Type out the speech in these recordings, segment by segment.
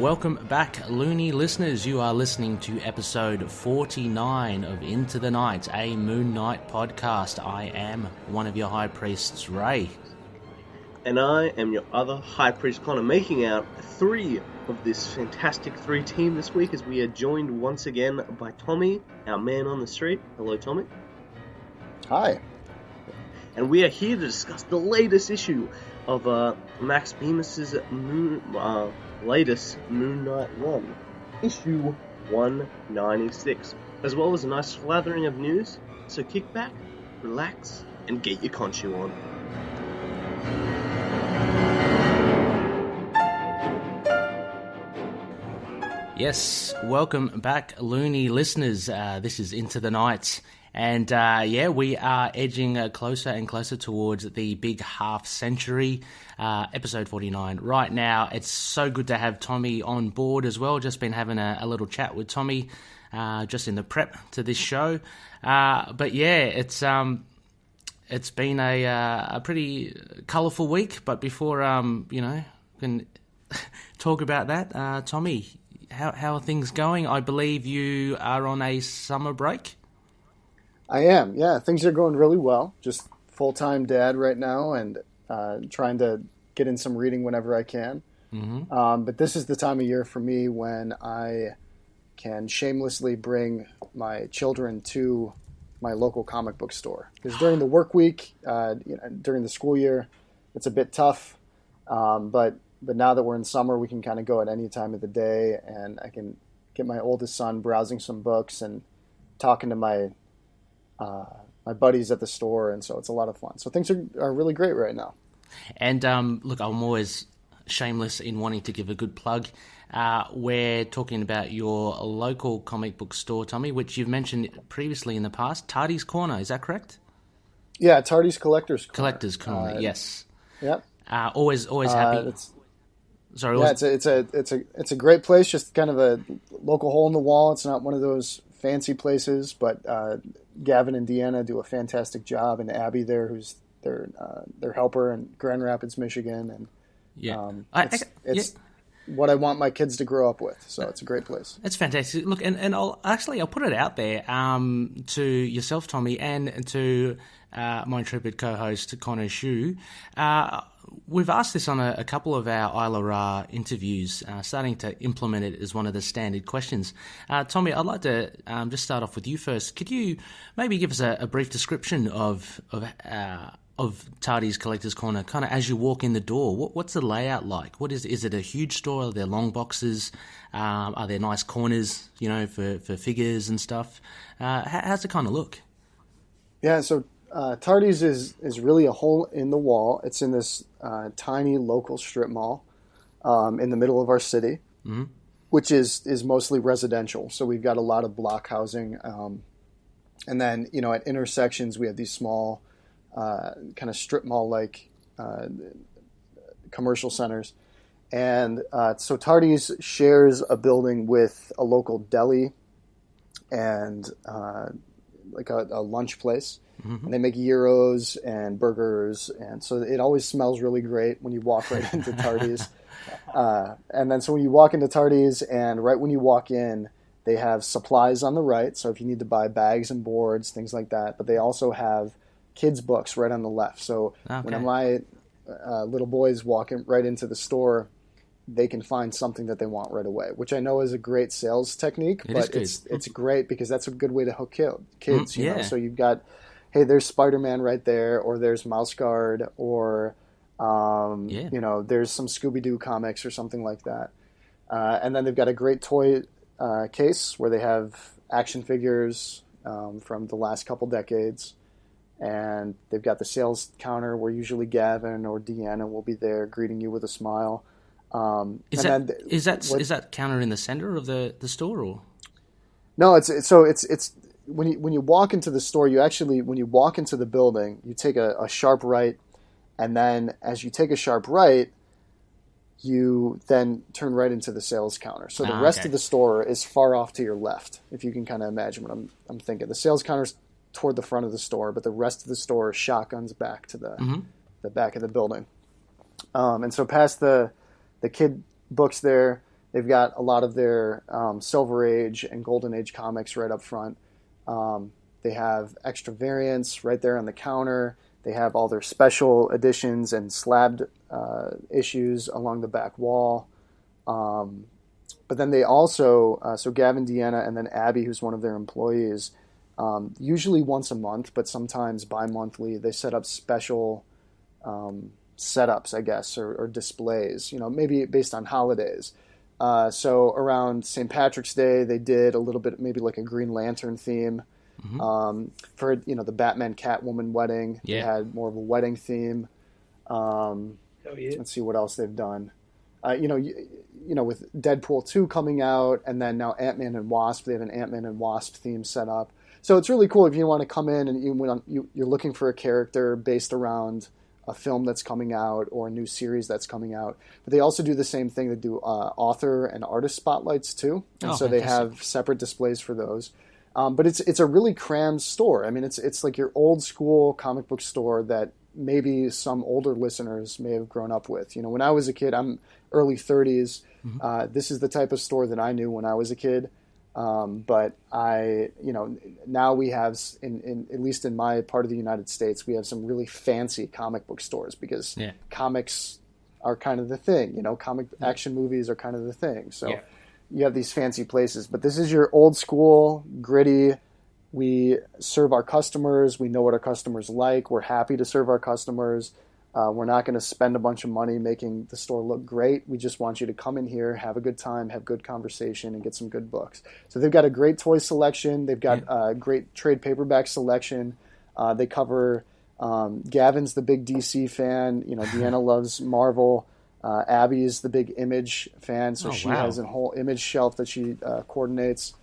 Welcome back, Looney listeners. You are listening to episode 49 of Into the Night, a Moon Knight podcast. I am one of your High Priests, Ray. And I am your other High Priest, Connor, making out three of this fantastic three team this week as we are joined once again by Tommy, our man on the street. Hello, Tommy. Hi. And we are here to discuss the latest issue of Max Bemis' latest Moon Knight run, issue 196, as well as a nice slathering of news. So kick back, relax, and get your Khonshu on. Yes, welcome back, Looney listeners. This is Into the Night. And we are edging closer and closer towards the big half century, episode 49. Right now, it's so good to have Tommy on board as well. Just been having a little chat with Tommy just in the prep to this show. But yeah, it's been a pretty colourful week. But before we can talk about that, Tommy, how are things going? I believe you are on a summer break. I am, yeah. Things are going really well. Just full-time dad right now and trying to get in some reading whenever I can. Mm-hmm. But this is the time of year for me when I can shamelessly bring my children to my local comic book store. Because during the work week, during the school year, it's a bit tough. But now that we're in summer, we can kind of go at any time of the day, and I can get my oldest son browsing some books and talking to my buddies at the store, and so it's a lot of fun. So things are really great right now. And look, I'm always shameless in wanting to give a good plug. We're talking about your local comic book store, Tommy, which you've mentioned previously in the past, Tardy's Corner. Is that correct? Yeah, Tardy's Collector's Corner. Collector's Corner, yes. Yep. Always happy. Sorry. Yeah, it's a great place. Just kind of a local hole in the wall. It's not one of those fancy places, but Gavin and Deanna do a fantastic job, and Abby there, who's their helper in Grand Rapids, Michigan, and it's what I want my kids to grow up with. So it's a great place. It's fantastic. Look, and I'll put it out there to yourself, Tommy, and to my intrepid co-host Connor Shu. We've asked this on a couple of our Isla Ra interviews, starting to implement it as one of the standard questions. Tommy, I'd like to just start off with you first. Could you maybe give us a brief description of Tardy's Collector's Corner, kind of as you walk in the door? What's the layout like? Is it a huge store? Are there long boxes? Are there nice corners, for figures and stuff? How's it kind of look? Yeah, so Tardy's is really a hole in the wall. It's in this tiny local strip mall in the middle of our city, mm-hmm. which is mostly residential. So we've got a lot of block housing. And then, at intersections, we have these small kind of strip mall-like commercial centers. And so Tardy's shares a building with a local deli and like a lunch place. Mm-hmm. And they make gyros and burgers, and so it always smells really great when you walk right into Tardy's. And then so when you walk into Tardy's, and right when you walk in, they have supplies on the right, so if you need to buy bags and boards, things like that. But they also have kids' books right on the left. So when my little boys walk right into the store, they can find something that they want right away, which I know is a great sales technique, but it's great because that's a good way to hook kids. You know? So you've got, hey, there's Spider-Man right there, or there's Mouse Guard, or there's some Scooby-Doo comics or something like that. And then they've got a great toy case where they have action figures from the last couple decades. And they've got the sales counter where usually Gavin or Deanna will be there greeting you with a smile. Is that counter in the center of the store, or? No, it's when you walk into the store, when you walk into the building, you take a sharp right, and then as you take a sharp right, you then turn right into the sales counter. So the rest of the store is far off to your left, if you can kind of imagine what I'm thinking. The sales counter's toward the front of the store, but the rest of the store shotguns back to the back of the building. And so past the kid books there, They've got a lot of their Silver Age and Golden Age comics right up front. They have extra variants right there on the counter. They have all their special editions and slabbed issues along the back wall. But then they also, so Gavin, Deanna, and then Abby, who's one of their employees, usually once a month, but sometimes bi-monthly, they set up special setups, I guess, or displays, maybe based on holidays. So around St. Patrick's Day, they did a little bit, maybe like a Green Lantern theme. For the Batman Catwoman wedding, they had more of a wedding theme. Let's see what else they've done. With Deadpool 2 coming out, and then now Ant-Man and Wasp, they have an Ant-Man and Wasp theme set up. So it's really cool if you want to come in and you're looking for a character based around a film that's coming out or a new series that's coming out. But they also do the same thing. They do author and artist spotlights too, and so they have separate displays for those. But it's a really crammed store. I mean, it's like your old school comic book store that maybe some older listeners may have grown up with. When I was a kid, I'm early 30s. This is the type of store that I knew when I was a kid. But now we have, in at least in my part of the United States, we have some really fancy comic book stores because comics are kind of the thing. Comic action movies are kind of the thing. So you have these fancy places. But this is your old school, gritty. We serve our customers. We know what our customers like. We're happy to serve our customers. We're not going to spend a bunch of money making the store look great. We just want you to come in here, have a good time, have good conversation, and get some good books. So they've got a great toy selection. They've got a great trade paperback selection. They cover Gavin's the big DC fan. Deanna loves Marvel. Abby's the big Image fan, so she has a whole Image shelf that she coordinates.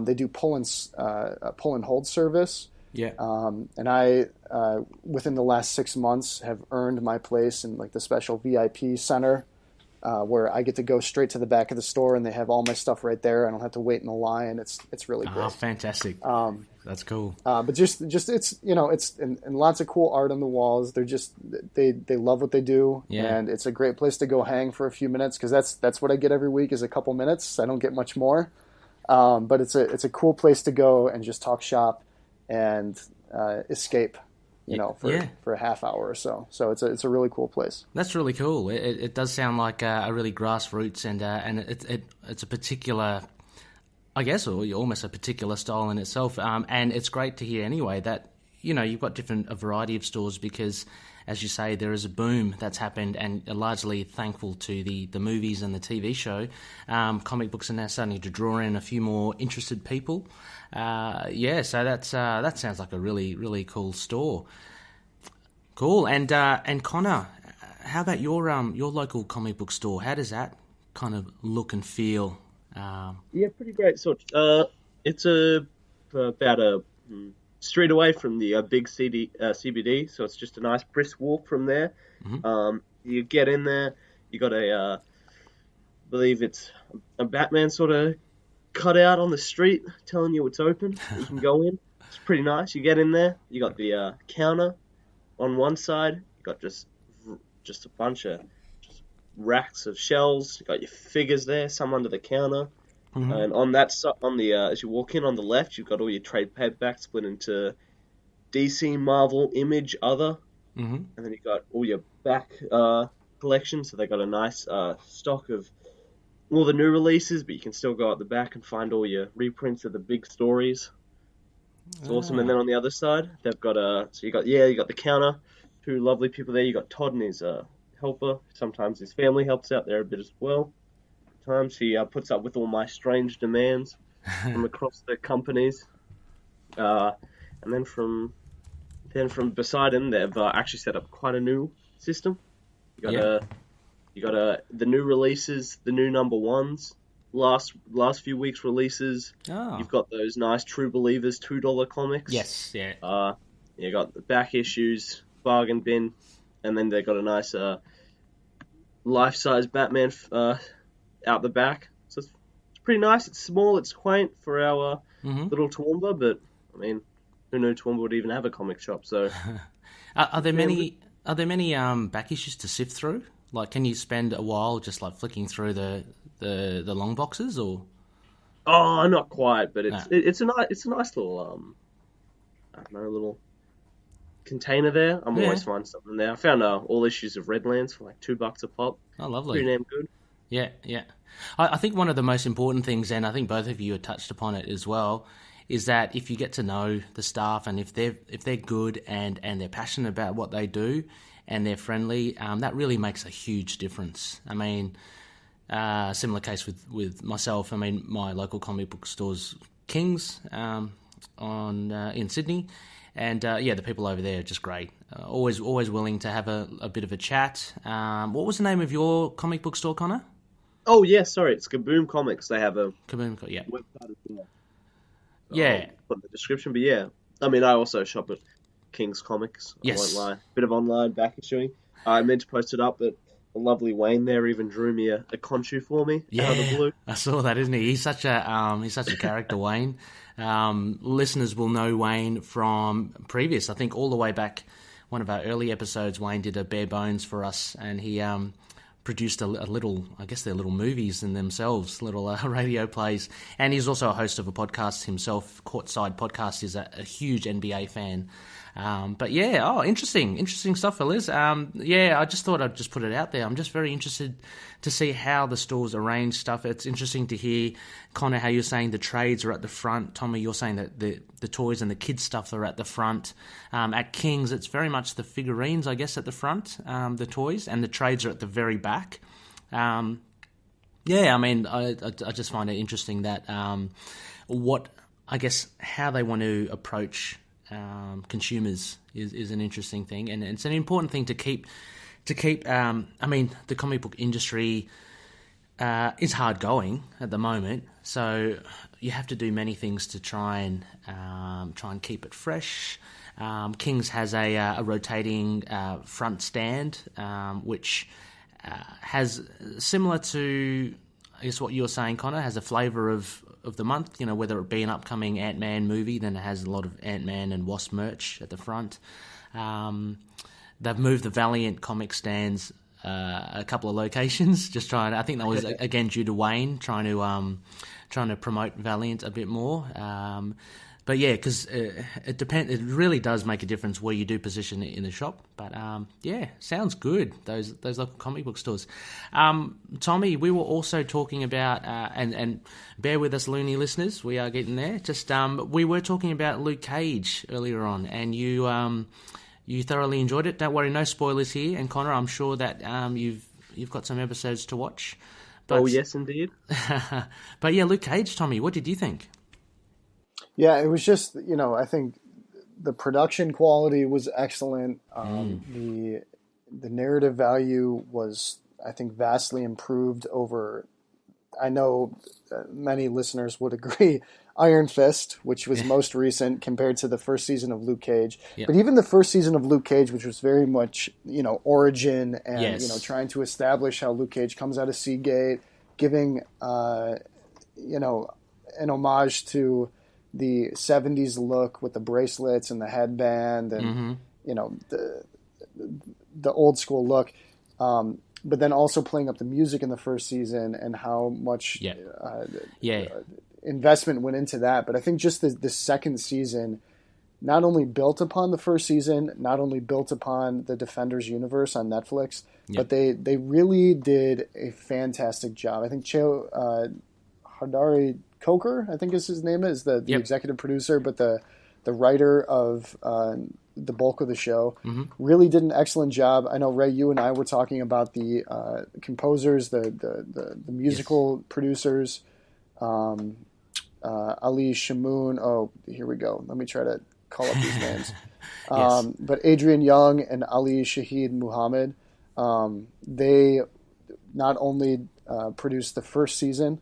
They do pull and hold service. Yeah. And I, within the last 6 months, have earned my place in like the special VIP center, where I get to go straight to the back of the store and they have all my stuff right there. I don't have to wait in the line. It's really great. Oh, fantastic. That's cool. But just it's it's and lots of cool art on the walls. They're just they love what they do, and it's a great place to go hang for a few minutes because that's what I get every week is a couple minutes. I don't get much more. But it's a cool place to go and just talk shop and escape, for a half hour or so. So it's a really cool place. That's really cool. It does sound like a really grassroots and it's a particular, I guess, or almost a particular style in itself. And it's great to hear anyway that you've got a variety of stores because, as you say, there is a boom that's happened, and largely thankful to the movies and the TV show. Comic books are now starting to draw in a few more interested people. So that sounds like a really, really cool store. Cool. And Connor, how about your local comic book store? How does that kind of look and feel? Pretty great. So it's about a street away from the big CBD, so it's just a nice brisk walk from there. Mm-hmm. You get in there, you got I believe it's a Batman sort of cutout on the street telling you it's open. You can go in. It's pretty nice. You get in there, you got the counter on one side, you got just a bunch of racks of shelves. You got your figures there, some under the counter. Mm-hmm. And on that as you walk in on the left, you've got all your trade paperbacks split into DC, Marvel, Image, Other, and then you've got all your back collection. So they got a nice stock of all the new releases, but you can still go at the back and find all your reprints of the big stories. It's awesome. And then on the other side, they've got you got the counter, two lovely people there. You got Todd and his helper. Sometimes his family helps out there a bit as well. Times he puts up with all my strange demands from across the companies, and then from beside him, they've actually set up quite a new system. You got the new releases, the new number ones, last few weeks releases. Oh. You've got those nice True Believers $2 comics. Yes, yeah. You got the back issues, bargain bin, and then they got a nice life-size Batman out the back. So it's pretty nice. It's small, it's quaint for our little Toowoomba, but I mean, who knew Toowoomba would even have a comic shop? So are there many back issues to sift through? Like, can you spend a while just like flicking through the long boxes, or? Oh, not quite, but Ah, it's a nice little I don't know, little container there. I'm yeah. always finding something there. I found all issues of Redlands for like $2 a pop. Oh, Pretty lovely. damn good. Yeah, yeah. I think one of the most important things, and I think both of you have touched upon it as well, is that if you get to know the staff and if they're good and they're passionate about what they do and they're friendly, that really makes a huge difference. I mean, similar case with myself. I mean, my local comic book store's King's on in Sydney, and yeah, the people over there are just great. Always willing to have a bit of a chat. What was the name of your comic book store, Connor? Oh yeah, sorry, it's KaBoom Comics. They have a KaBoom, yeah. website as well. Yeah. Put in the description, but yeah, I mean, I also shop at King's Comics. I Yes. won't lie. Bit of online back issuing. I meant to post it up, but the lovely Wayne there even drew me a Khonshu for me out of the blue. I saw that, isn't he? He's such a character, Wayne. Listeners will know Wayne from previous. I think all the way back, one of our early episodes, Wayne did a bare bones for us, and he produced a little. I guess they're little movies in themselves, little radio plays. And he's also a host of a podcast himself. Courtside Podcast is a huge NBA fan. But yeah, interesting stuff, fellas. Yeah, I just thought I'd just put it out there. I'm just very interested to see how the stores arrange stuff. It's interesting to hear, Connor, how you're saying the trades are at the front. Tommy, you're saying that the toys and the kids stuff are at the front. At King's, it's very much the figurines, I guess, at the front, the toys, and the trades are at the very back. Yeah, I mean, I just find it interesting that how they want to approach consumers is an interesting thing, and it's an important thing to keep. I mean, the comic book industry is hard going at the moment, so you have to do many things to try and keep it fresh. King's has a rotating front stand, which has, similar to, I guess, what you're saying, Connor, has a flavour of the month, whether it be an upcoming Ant-Man movie, then it has a lot of Ant-Man and Wasp merch at the front. They've moved the Valiant comic stands a couple of locations, I think that was, again, due to Wayne trying to promote Valiant a bit more. But yeah, because it really does make a difference where you do position it in the shop. But yeah, sounds good, those local comic book stores. Tommy, we were also talking about, and bear with us, Looney listeners, we are getting there. Just we were talking about Luke Cage earlier on, and you thoroughly enjoyed it. Don't worry, no spoilers here. And Connor, I'm sure that you've got some episodes to watch. But, oh yes, indeed. But yeah, Luke Cage, Tommy, what did you think? Yeah, it was just, I think the production quality was excellent. The narrative value was, I think, vastly improved over, I know many listeners would agree, Iron Fist, which was most recent compared to the first season of Luke Cage. Yep. But even the first season of Luke Cage, which was very much, origin and, yes, trying to establish how Luke Cage comes out of Seagate, giving, an homage to the 70s look with the bracelets and the headband and, the old school look. But then also playing up the music in the first season and how much investment went into that. But I think just the second season not only built upon the first season, not only built upon the Defenders universe on Netflix, but they really did a fantastic job. I think Hadari Coker, I think is his name, is the executive producer, but the writer of the bulk of the show really did an excellent job. I know, Ray, you and I were talking about the composers, the musical producers, Ali Shamoon. Oh, here we go. Let me try to call up these names. But Adrian Young and Ali Shahid Muhammad, they not only produced the first season,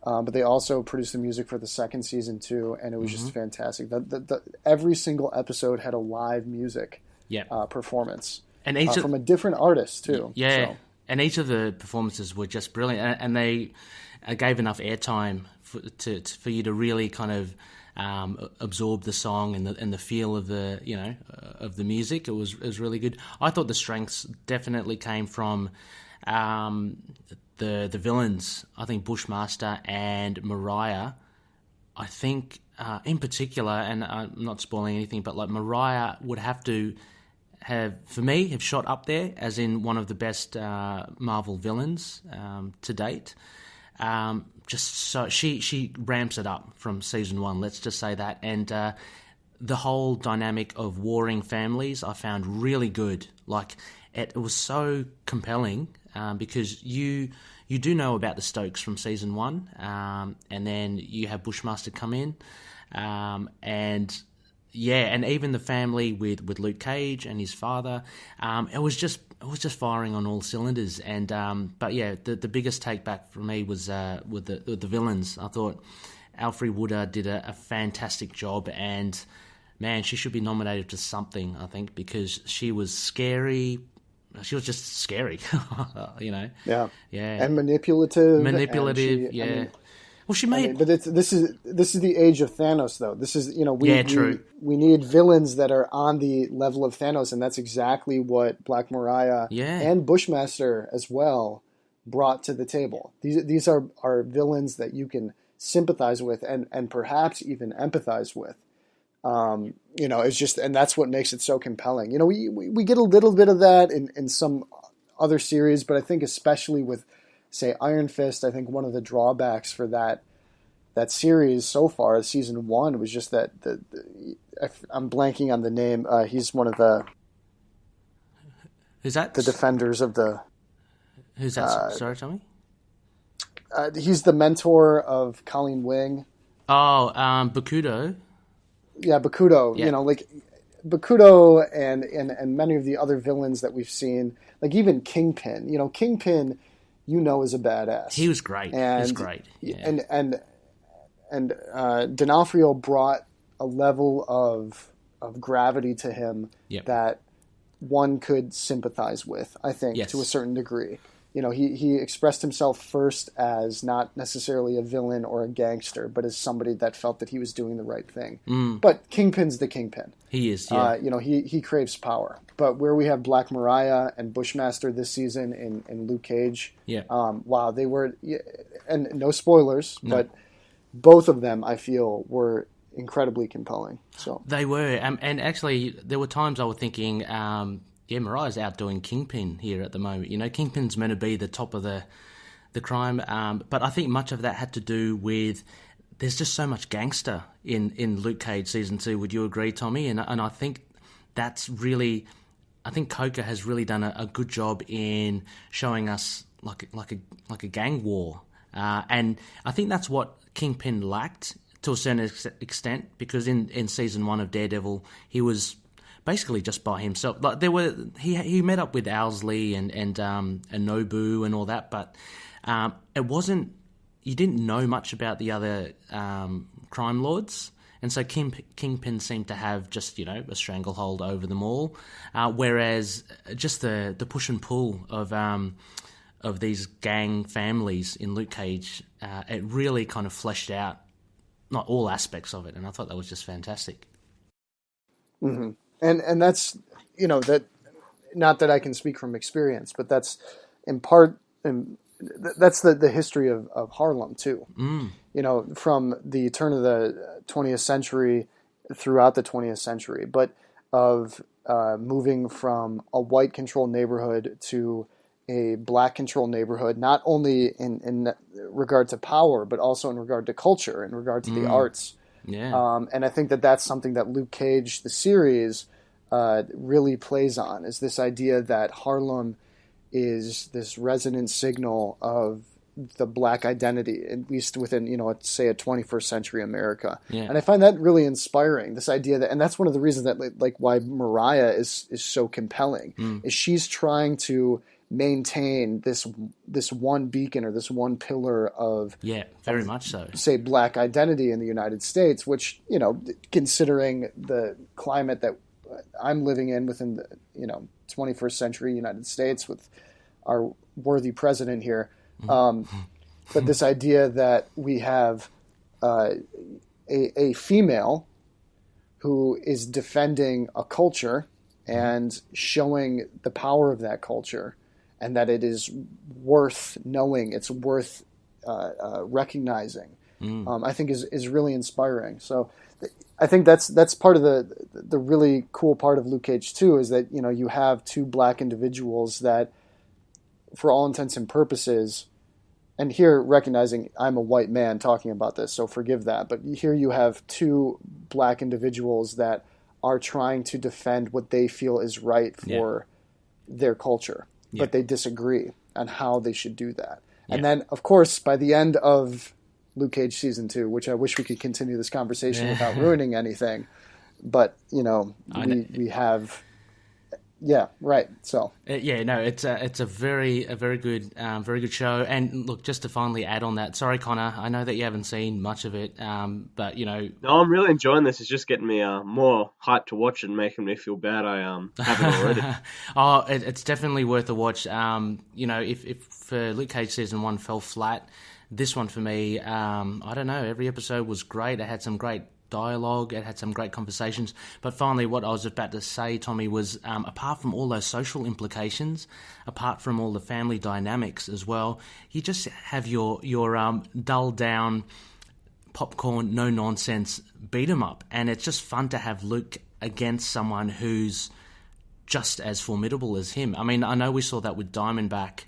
but they also produced the music for the second season too, and it was just fantastic. Every single episode had a live music performance, and from a different artist too. Yeah, so. And each of the performances were just brilliant, and they gave enough airtime for you to really kind of absorb the song and the feel of the of the music. It was really good. I thought the strengths definitely came from the villains, I think Bushmaster and Mariah, I think in particular, and I'm not spoiling anything, but like Mariah would have to have shot up there as in one of the best Marvel villains to date. Just so she ramps it up from season 1. Let's just say that, and the whole dynamic of warring families I found really good. Like it was so compelling because you do know about the Stokes from season 1, and then you have Bushmaster come in, and even the family with Luke Cage and his father. It was just firing on all cylinders. And the biggest take back for me was with the villains. I thought Alfre Woodard did a fantastic job, and man, she should be nominated to something, I think, because she was scary. She was just scary, you know. Yeah, and manipulative. And she, well, she made. But this is the age of Thanos, though. This is we need villains that are on the level of Thanos, and that's exactly what Black Mariah and Bushmaster as well brought to the table. These are villains that you can sympathize with and perhaps even empathize with. It's just, and that's what makes it so compelling. We get a little bit of that in some other series, but I think especially with, say, Iron Fist, I think one of the drawbacks for that series so far, season 1, was just that I'm blanking on the name. He's one of the who's that? The defenders of the. Who's that? Sorry, tell me. He's the mentor of Colleen Wing. Oh, Bakudo. Yeah, Bakudo. Yeah. Bakudo and many of the other villains that we've seen, like even Kingpin. Kingpin, is a badass. He was great. He was great. Yeah. And D'Onofrio brought a level of gravity to him that one could sympathize with, I think, to a certain degree. He expressed himself first as not necessarily a villain or a gangster, but as somebody that felt that he was doing the right thing. But Kingpin's the Kingpin. He is, yeah. He craves power. But where we have Black Mariah and Bushmaster this season in Luke Cage, wow, they were, and no spoilers, but both of them, I feel, were incredibly compelling. So they were, and actually, there were times I was thinking, Mariah's outdoing Kingpin here at the moment. Kingpin's meant to be the top of the crime, but I think much of that had to do with there's just so much gangster in Luke Cage season 2. Would you agree, Tommy? And I think that's really, I think Coker has really done a good job in showing us like a gang war, and I think that's what Kingpin lacked to a certain extent, because in season 1 of Daredevil he was basically just by himself. Like he met up with Owlsley and Nobu and all that, but it wasn't. You didn't know much about the other crime lords, and so Kingpin seemed to have just a stranglehold over them all, whereas just the push and pull of these gang families in Luke Cage, it really kind of fleshed out not all aspects of it, and I thought that was just fantastic. Mm-hmm. And that's, that, not that I can speak from experience, but that's in part, and that's the history of Harlem too. From the turn of the 20th century throughout the 20th century, but of moving from a white controlled neighborhood to a black controlled neighborhood, not only in regard to power, but also in regard to culture, in regard to the arts. Yeah. And I think that's something that Luke Cage, the series, really plays on, is this idea that Harlem is this resonant signal of the black identity, at least within, say a 21st century America. Yeah. And I find that really inspiring, this idea that, and that's one of the reasons that why Mariah is so compelling, is she's trying to maintain this one beacon or this one pillar of very much so, say, black identity in the United States, which, considering the climate that I'm living in within the 21st century United States with our worthy president here, but this idea that we have a female who is defending a culture and showing the power of that culture, and that it is worth knowing, it's worth recognizing. I think is really inspiring. So I think that's part of the really cool part of Luke Cage 2 is that, you know, you have two black individuals that, for all intents and purposes, and here recognizing I'm a white man talking about this, so forgive that, but here you have two black individuals that are trying to defend what they feel is right for their culture, but they disagree on how they should do that. And then, of course, by the end of Luke Cage Season 2, which I wish we could continue this conversation without ruining anything, but, you know, we have... Yeah, right. So it's a very good show. And look, just to finally add on that, sorry, Connor, I know that you haven't seen much of it, but you know, no, I'm really enjoying this. It's just getting me more hyped to watch and making me feel bad I haven't already. It's definitely worth a watch. You know, if for Luke Cage Season 1 fell flat, this one for me, I don't know. Every episode was great. It had some great dialogue, it had some great conversations, but finally what I was about to say, Tommy, was apart from all those social implications, apart from all the family dynamics as well, you just have your dull down popcorn, no nonsense beat 'em up, and it's just fun to have Luke against someone who's just as formidable as him. I mean, I know we saw that with Diamondback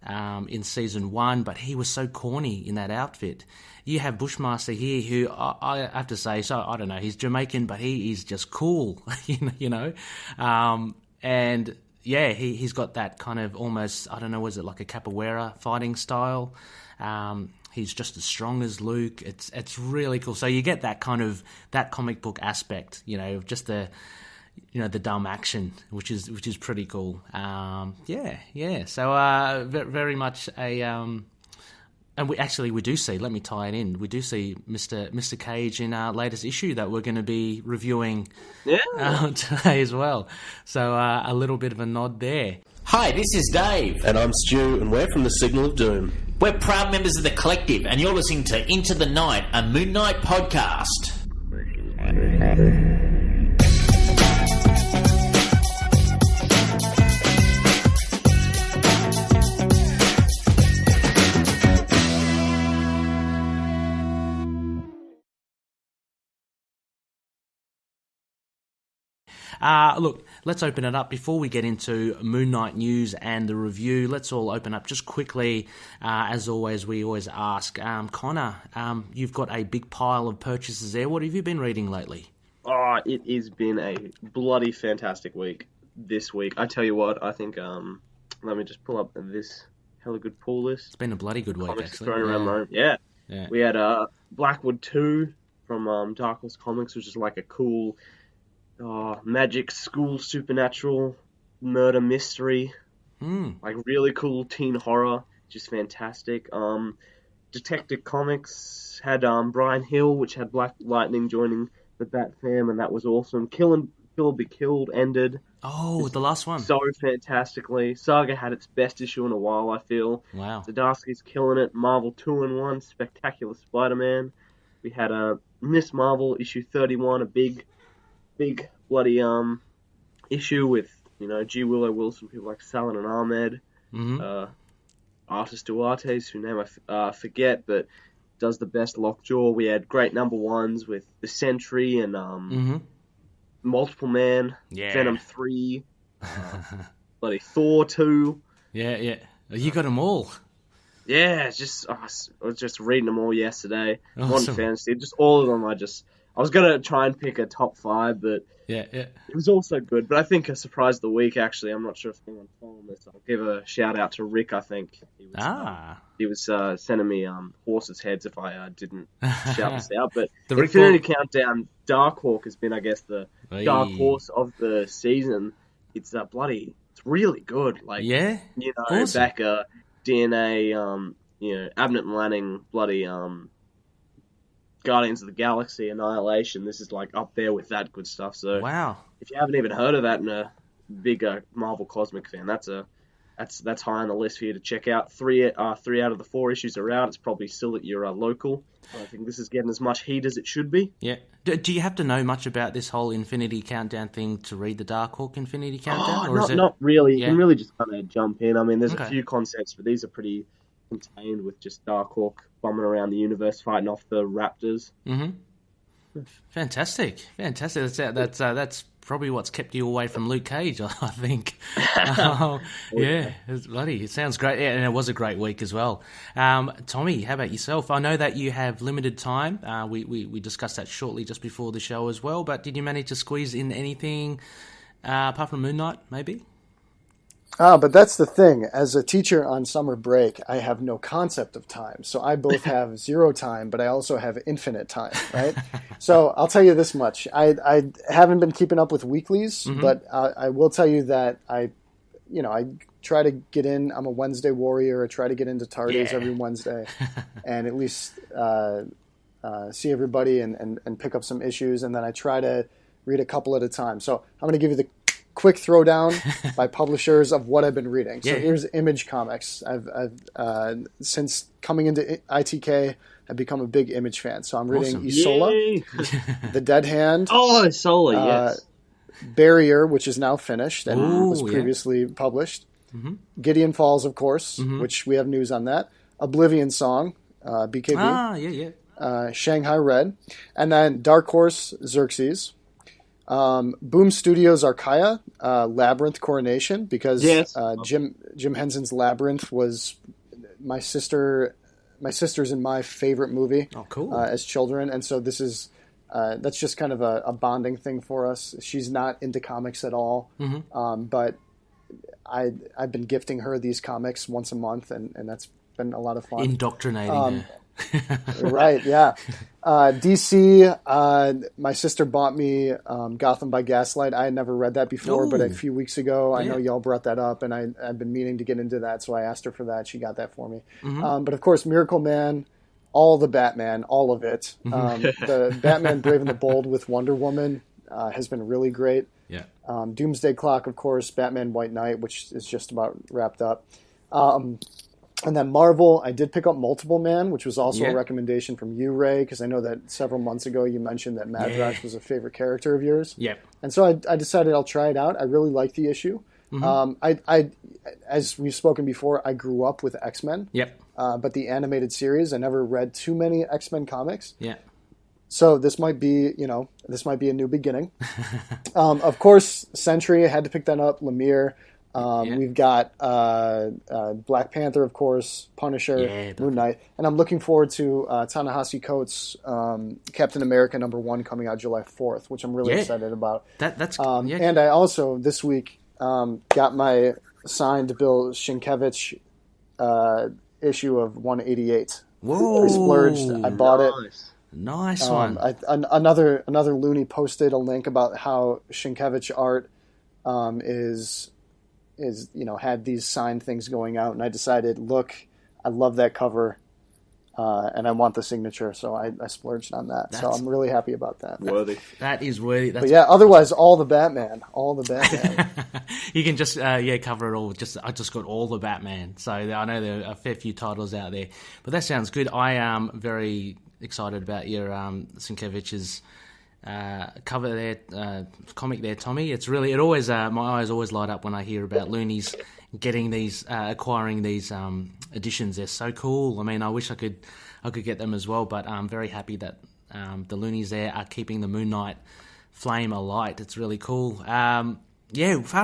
in Season 1, but he was so corny in that outfit. You have Bushmaster here, who I have to say, so I don't know, he's Jamaican, but he is just cool, you know. And yeah, he's got that kind of almost, I don't know, was it like a capoeira fighting style? He's just as strong as Luke. It's really cool. So you get that kind of that comic book aspect, you know, just the dumb action, which is pretty cool. So very much a and we do see. Let me tie it in. We do see Mr. Cage in our latest issue that we're going to be reviewing today as well. So a little bit of a nod there. Hi, this is Dave. And I'm Stu, and we're from the Signal of Doom. We're proud members of the Collective, and you're listening to Into the Night, a Moon Knight podcast. Look, let's open it up. Before we get into Moon Knight news and the review, let's all open up just quickly. As always, we always ask, Connor, you've got a big pile of purchases there. What have you been reading lately? Oh, it has been a bloody fantastic week this week. I tell you what, I think, let me just pull up this hella good pull list. It's been a bloody good week, actually. Thrown around the room. Yeah. We had Blackwood 2 from Dark Horse Comics, which is like a cool... magic, school, supernatural, murder mystery, like really cool teen horror, just fantastic. Detective Comics had Brian Hill, which had Black Lightning joining the Bat Fam, and that was awesome. Kill or Be Killed ended. Oh, just the last one. So fantastically. Saga had its best issue in a while, I feel. Wow. Zdarsky's killing it. Marvel 2-in-1, Spectacular Spider-Man. We had Miss Marvel, issue 31, a big bloody issue with, you know, G. Willow Wilson, people like Salin and Ahmed, Artist Duarte's, whose name I forget, but does the best Lockjaw. We had great number ones with The Sentry and Multiple Man, Venom 3, bloody Thor 2. Yeah. You got them all. Yeah, I was just reading them all yesterday. Awesome. Modern Fantasy, just all of them. I was going to try and pick a top 5, but it was also good. But I think a surprise of the week, actually, I'm not sure if anyone's following this. I'll give a shout out to Rick, I think. He was sending me horses' heads if I didn't shout this out. But the Infinity Countdown, Darkhawk has been, I guess, the dark horse of the season. It's it's really good. Like, you know, awesome. Back DNA, you know, Abnett and Lanning, bloody... Guardians of the Galaxy, Annihilation, this is like up there with that good stuff. So wow, if you haven't even heard of that and a big Marvel Cosmic fan, that's a that's high on the list for you to check out. Three out of the 4 issues are out. It's probably still at your local. I think this is getting as much heat as it should be. Yeah. Do you have to know much about this whole Infinity Countdown thing to read the Darkhawk Infinity Countdown? Not really. Yeah. You can really just kind of jump in. I mean, there's Okay. a few concepts, but these are pretty contained with just Darkhawk bombing around the universe, fighting off the Raptors. Mm-hmm. Fantastic. That's probably what's kept you away from Luke Cage, I think. It sounds great. Yeah, and it was a great week as well. Tommy, how about yourself? I know that you have limited time. We discussed that shortly just before the show as well, but did you manage to squeeze in anything apart from Moon Knight, maybe? But that's the thing. As a teacher on summer break, I have no concept of time. So I both have 0 time, but I also have infinite time, right? So I'll tell you this much. I haven't been keeping up with weeklies, but I will tell you that I try to get in. I'm a Wednesday warrior. I try to get into Tardies every Wednesday and at least see everybody and pick up some issues. And then I try to read a couple at a time. So I'm going to give you the quick throwdown by publishers of what I've been reading. So here's Image Comics. I've since coming into ITK, I've become a big Image fan. So I'm reading Isola, The Dead Hand. Oh, Isola, yes. Barrier, which is now finished and was previously published. Gideon Falls, of course, which we have news on that. Oblivion Song, BKB. Shanghai Red. And then Dark Horse, Xerxes. Boom Studios Archaea, Labyrinth Coronation, because Jim Henson's Labyrinth was my sister's and my favorite movie as children, and so this is that's just kind of a bonding thing for us. She's not into comics at all, but I've been gifting her these comics once a month, and that's been a lot of fun. Indoctrinating her. Right, yeah. DC, my sister bought me Gotham by Gaslight. I had never read that before, but a few weeks ago, I know y'all brought that up, and I've been meaning to get into that, so I asked her for that. She got that for me. But of course, Miracle Man, all the Batman, all of it. The Batman Brave and the Bold with Wonder Woman has been really great. Yeah. Doomsday Clock, of course, Batman White Knight, which is just about wrapped up. And then Marvel, I did pick up Multiple Man, which was also a recommendation from you, Ray, because I know that several months ago you mentioned that Madrox was a favorite character of yours. Yep. And so I decided I'll try it out. I really like the issue. I as we've spoken before, I grew up with X-Men. Yep. But the animated series, I never read too many X-Men comics. Yeah. So this might be a new beginning. Of course, Sentry, I had to pick that up. Lemire. We've got Black Panther, of course, Punisher, Moon Knight, and I'm looking forward to Ta-Nehisi Coates' Captain America #1 coming out July 4th, which I'm really excited about. And I also this week got my signed Bill Sienkiewicz issue of 188. Whoa! I splurged. I bought it. Nice one. Another loony posted a link about how Sienkiewicz art is had these signed things going out, and I decided, look, I love that cover, and I want the signature, so I splurged on that. So I'm really happy about that. Worthy. That is worthy. But otherwise, all the Batman. You can just cover it all. I just got all the Batman. So I know there are a fair few titles out there, but that sounds good. I am very excited about your Sienkiewicz's cover there, comic there, Tommy. It's really, it always, my eyes always light up when I hear about loonies getting these, acquiring these editions. They're so cool. I mean, I wish I could get them as well, but I'm very happy that the loonies there are keeping the Moon Knight flame alight. It's really cool. Far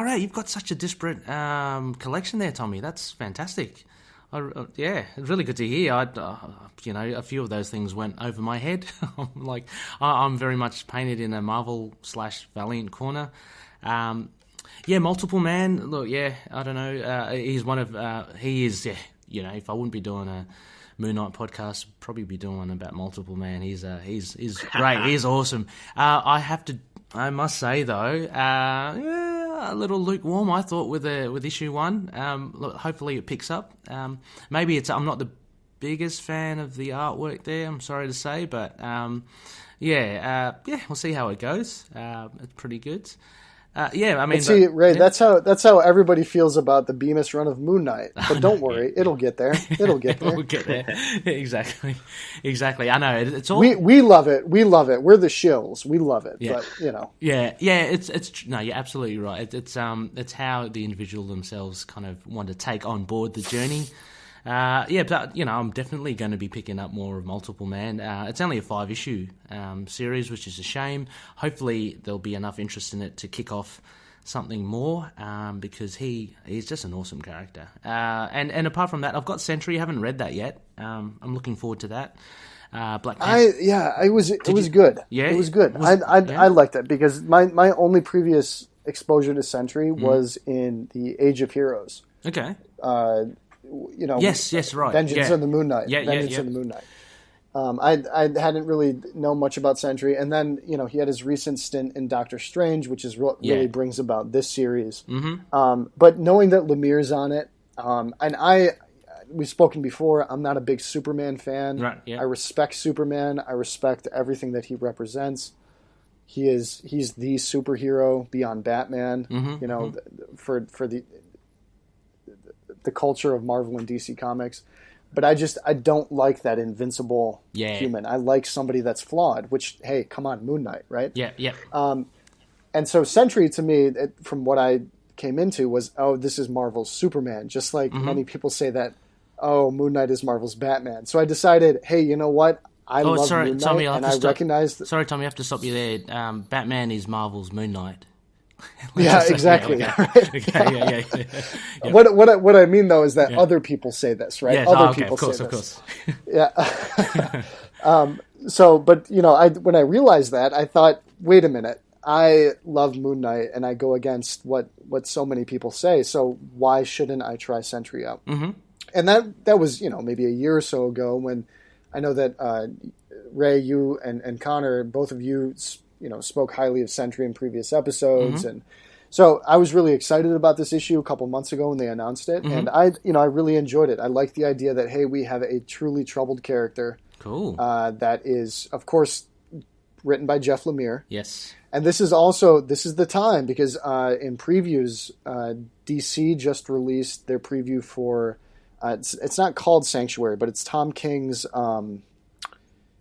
out. You've got such a disparate collection there, Tommy. That's fantastic. It's really good to hear. A few of those things went over my head. I'm very much painted in a Marvel / Valiant corner. Multiple Man. Look, I don't know. He's one of. He is. If I wouldn't be doing a Moon Knight podcast, I'd probably be doing one about Multiple Man. He's great. He's awesome. I must say though, a little lukewarm, I thought, with issue 1. Look, hopefully it picks up. Maybe I'm not the biggest fan of the artwork there, I'm sorry to say, but we'll see how it goes. It's pretty good. Yeah, I mean, But see, Ray, yeah. that's how everybody feels about the Bemis run of Moon Knight. But don't worry, it'll get there. It'll get there. We'll get there. Exactly. I know it's all. We love it. We love it. We're the shills. We love it. Yeah. But you know, Yeah. It's no, you're absolutely right. It's how the individual themselves kind of want to take on board the journey. But you know, I'm definitely going to be picking up more of Multiple Man. It's only a 5-issue series, which is a shame. Hopefully, there'll be enough interest in it to kick off something more, because he's just an awesome character. And apart from that, I've got Sentry. I haven't read that yet. I'm looking forward to that. Black Panther. it was good. Yeah, it was good. I liked it because my only previous exposure to Sentry was in the Age of Heroes. Okay. You know, Yes, right. Vengeance on the Moon Knight. Vengeance on the Moon Knight. I hadn't really known much about Sentry, and then you know he had his recent stint in Doctor Strange, which is what really brings about this series. Mm-hmm. But knowing that Lemire's on it, and we've spoken before, I'm not a big Superman fan. Right. Yeah. I respect Superman. I respect everything that he represents. He's the superhero beyond Batman. Mm-hmm. You know, for the culture of Marvel and DC Comics. But I don't like that invincible human. I like somebody that's flawed, which, hey, come on, Moon Knight, right? Yeah. And so Sentry, to me, from what I came into, was, this is Marvel's Superman. Just like many people say that, Moon Knight is Marvel's Batman. So I decided, hey, you know what? I love Moon Knight, Tommy, and I recognize... Sorry, Tommy, I have to stop you there. Batman is Marvel's Moon Knight. Yeah, exactly. Yeah. What I mean though is that other people say this, right? Yes. Other people say this. Yeah. So, but you know, when I realized that, I thought, wait a minute, I love Moon Knight, and I go against what so many people say. So why shouldn't I try Sentry out? Mm-hmm. And that was, you know, maybe a year or so ago when I know that Ray, you and Connor, both of you, you know, spoke highly of Sentry in previous episodes, and so I was really excited about this issue a couple months ago when they announced it, and I really enjoyed it. I like the idea that, hey, we have a truly troubled character, that is, of course, written by Jeff Lemire. Yes, and this is the time because in previews, DC just released their preview for it's not called Sanctuary, but it's Tom King's.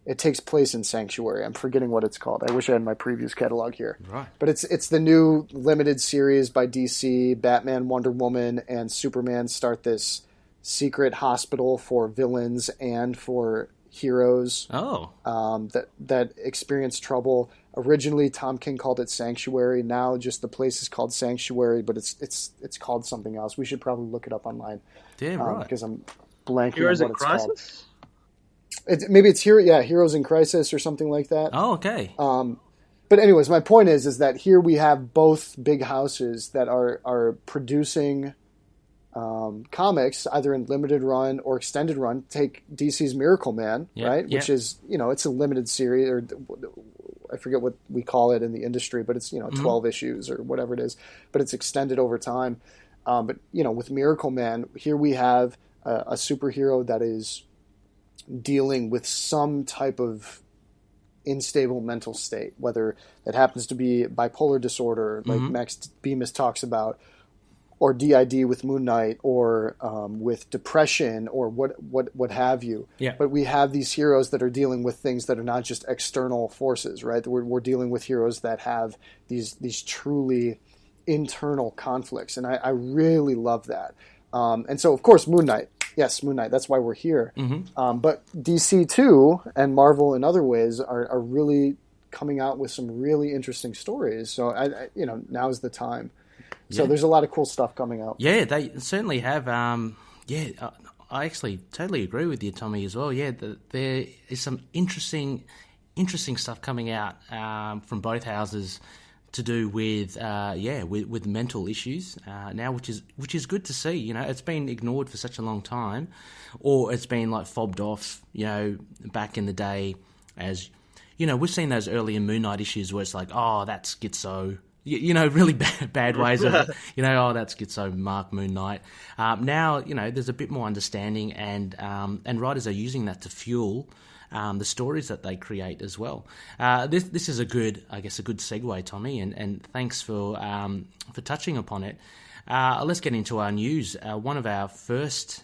It takes place in Sanctuary. I'm forgetting what it's called. I wish I had my previews catalog here. Right. But it's the new limited series by DC. Batman, Wonder Woman, and Superman start this secret hospital for villains and for heroes. That experience trouble. Originally, Tom King called it Sanctuary. Now, just the place is called Sanctuary, but it's called something else. We should probably look it up online. Yeah, right. Because I'm blanking Heroes on in what Crisis? it's called. Maybe it's Heroes in Crisis or something like that. Oh, okay. But anyways, my point is that here we have both big houses that are producing comics, either in limited run or extended run. Take DC's Miracle Man, right? Which is, you know, it's a limited series, or I forget what we call it in the industry, but it's, you know, 12 issues or whatever it is, but it's extended over time. But, you know, with Miracle Man, here we have a superhero that is dealing with some type of unstable mental state, whether that happens to be bipolar disorder, like Max Bemis talks about, or DID with Moon Knight, or with depression, or what have you. Yeah. But we have these heroes that are dealing with things that are not just external forces, right? We're dealing with heroes that have these truly internal conflicts, and I really love that. And so, of course, Moon Knight. Yes, Moon Knight. That's why we're here. But DC too, and Marvel in other ways, are really coming out with some really interesting stories. So, now's the time. So there's a lot of cool stuff coming out. Yeah, they certainly have. I actually totally agree with you, Tommy, as well. Yeah, there is some interesting stuff coming out from both houses to do with with mental issues now, which is good to see. You know, it's been ignored for such a long time, or it's been like fobbed off. You know, back in the day, as you know, we've seen those earlier Moon Knight issues where it's like, oh, that's schizo. You know, really bad ways of, you know, oh, that's schizo, Mark Moon Knight. Now, you know, there's a bit more understanding, and writers are using that to fuel the stories that they create as well. This is a good segue, Tommy, and thanks for touching upon it. Let's get into our news. One of our first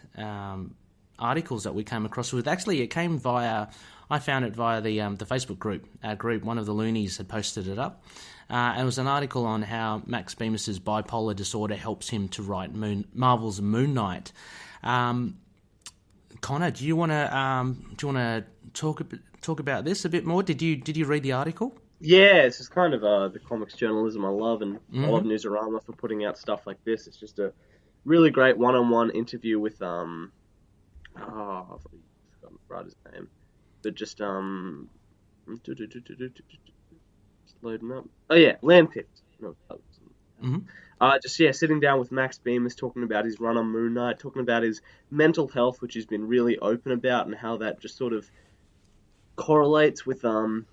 articles that we came across with, actually, it came via. I found it via the Facebook group. Our group, one of the loonies had posted it up. And it was an article on how Max Bemis' bipolar disorder helps him to write Marvel's Moon Knight. Connor, do you want to talk about this a bit more? Did you read the article? Yeah, it's just kind of the comics journalism I love, and I love Newsarama for putting out stuff like this. It's just a really great one-on-one interview with I've forgotten the writer's name, but just loading up. Oh yeah, LUNAR-PICK. Sitting down with Max Bemis, talking about his run on Moon Knight, talking about his mental health, which he's been really open about, and how that just sort of correlates with a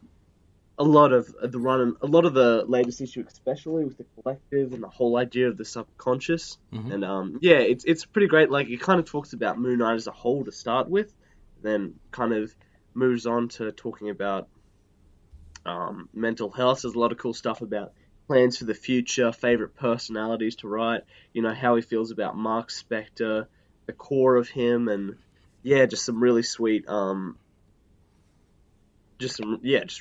lot of the run, and a lot of the latest issue, especially with the collective and the whole idea of the subconscious. And it's pretty great. Like, it kind of talks about Moon Knight as a whole to start with, then kind of moves on to talking about mental health. There's a lot of cool stuff about plans for the future, favorite personalities to write, how he feels about Mark Spector, the core of him, and just some really sweet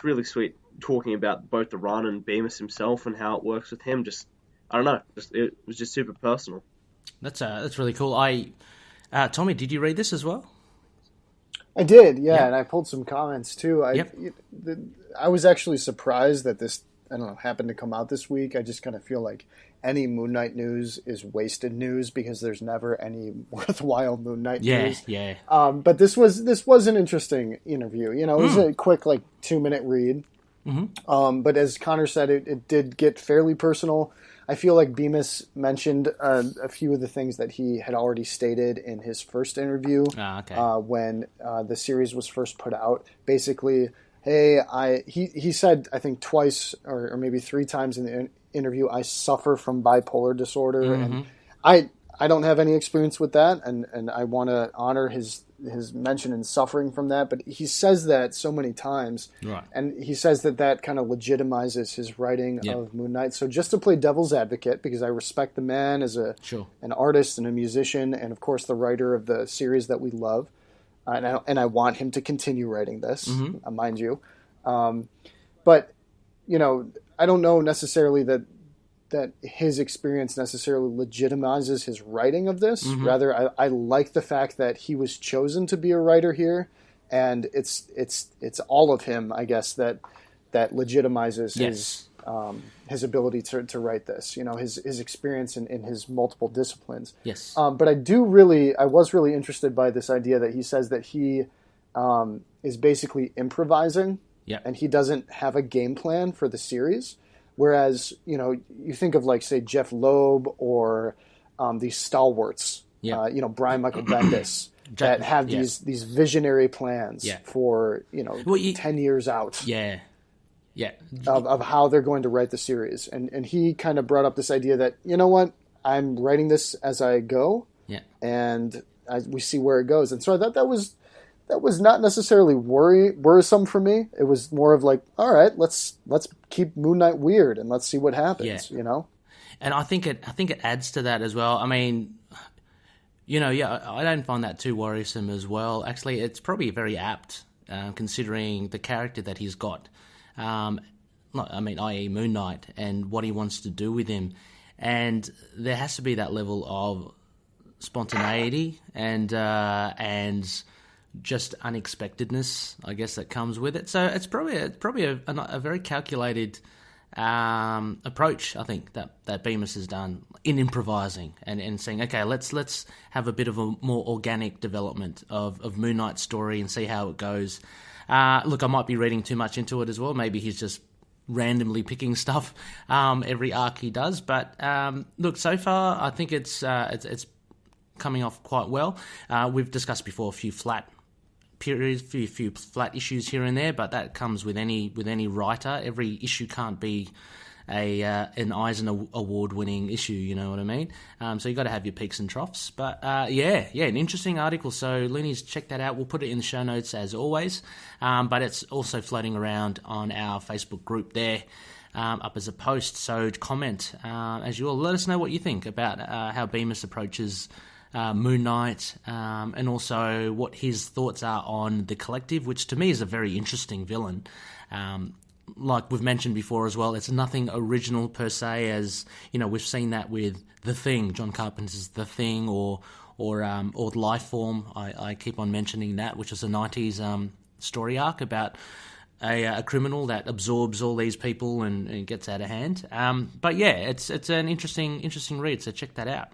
really sweet talking about both the run and Bemis himself and how it works with him. It was just super personal. That's really cool. Tommy, did you read this as well? I did, yeah, and I pulled some comments too. I was actually surprised that this, happened to come out this week. I just kind of feel like any Moon Knight news is wasted news because there's never any worthwhile Moon Knight news. Yeah. But this was an interesting interview. It was a quick 2-minute read. But as Connor said, it did get fairly personal. I feel like Bemis mentioned a few of the things that he had already stated in his first interview when the series was first put out. Basically, he said, I think twice or maybe 3 times in the interview, I suffer from bipolar disorder, and I don't have any experience with that, and I want to honor his mention in suffering from that, but he says that so many times, right? And he says that kind of legitimizes his writing of Moon Knight. So just to play devil's advocate, because I respect the man as an artist and a musician, and of course the writer of the series that we love, and I want him to continue writing this, mind you. But I don't know necessarily that his experience necessarily legitimizes his writing of this. Rather, I like the fact that he was chosen to be a writer here, and it's all of him, I guess, that legitimizes his ability to write this. His experience in his multiple disciplines. Yes. But I was really interested by this idea that he says that he is basically improvising, and he doesn't have a game plan for the series. Whereas, you think of say Jeff Loeb or these stalwarts, Brian Michael Bendis, that have these visionary plans for 10 years out. Of how they're going to write the series, and he kind of brought up this idea that I'm writing this as I go, and we see where it goes, and so I thought that was not necessarily worrisome for me. It was more of all right, let's keep Moon Knight weird and let's see what happens. And I think it adds to that as well. I mean, I don't find that too worrisome as well. Actually, it's probably very apt considering the character that he's got. I.e. Moon Knight and what he wants to do with him, and there has to be that level of spontaneity and just unexpectedness, I guess, that comes with it. So it's probably a very calculated approach, I think, that Bemis has done in improvising and saying, okay, let's have a bit of a more organic development of Moon Knight's story and see how it goes. Look, I might be reading too much into it as well. Maybe he's just randomly picking stuff every arc he does. But look, so far I think it's coming off quite well. We've discussed before a few flat periods, few flat issues here and there, but that comes with any writer. Every issue can't be an Eisner Award-winning issue, you know what I mean? So you got to have your peaks and troughs. But yeah, an interesting article. So Loonies, check that out. We'll put it in the show notes as always. But it's also floating around on our Facebook group there, up as a post. So comment as you all. Let us know what you think about how Bemis approaches Moon Knight, and also what his thoughts are on the Collective, which to me is a very interesting villain. Like we've mentioned before as well, it's nothing original per se, as you know, we've seen that with The Thing, John Carpenter's The Thing, or Lifeform. I keep on mentioning that, which is a 90s story arc about a criminal that absorbs all these people and gets out of hand. But yeah, it's an interesting read, so check that out.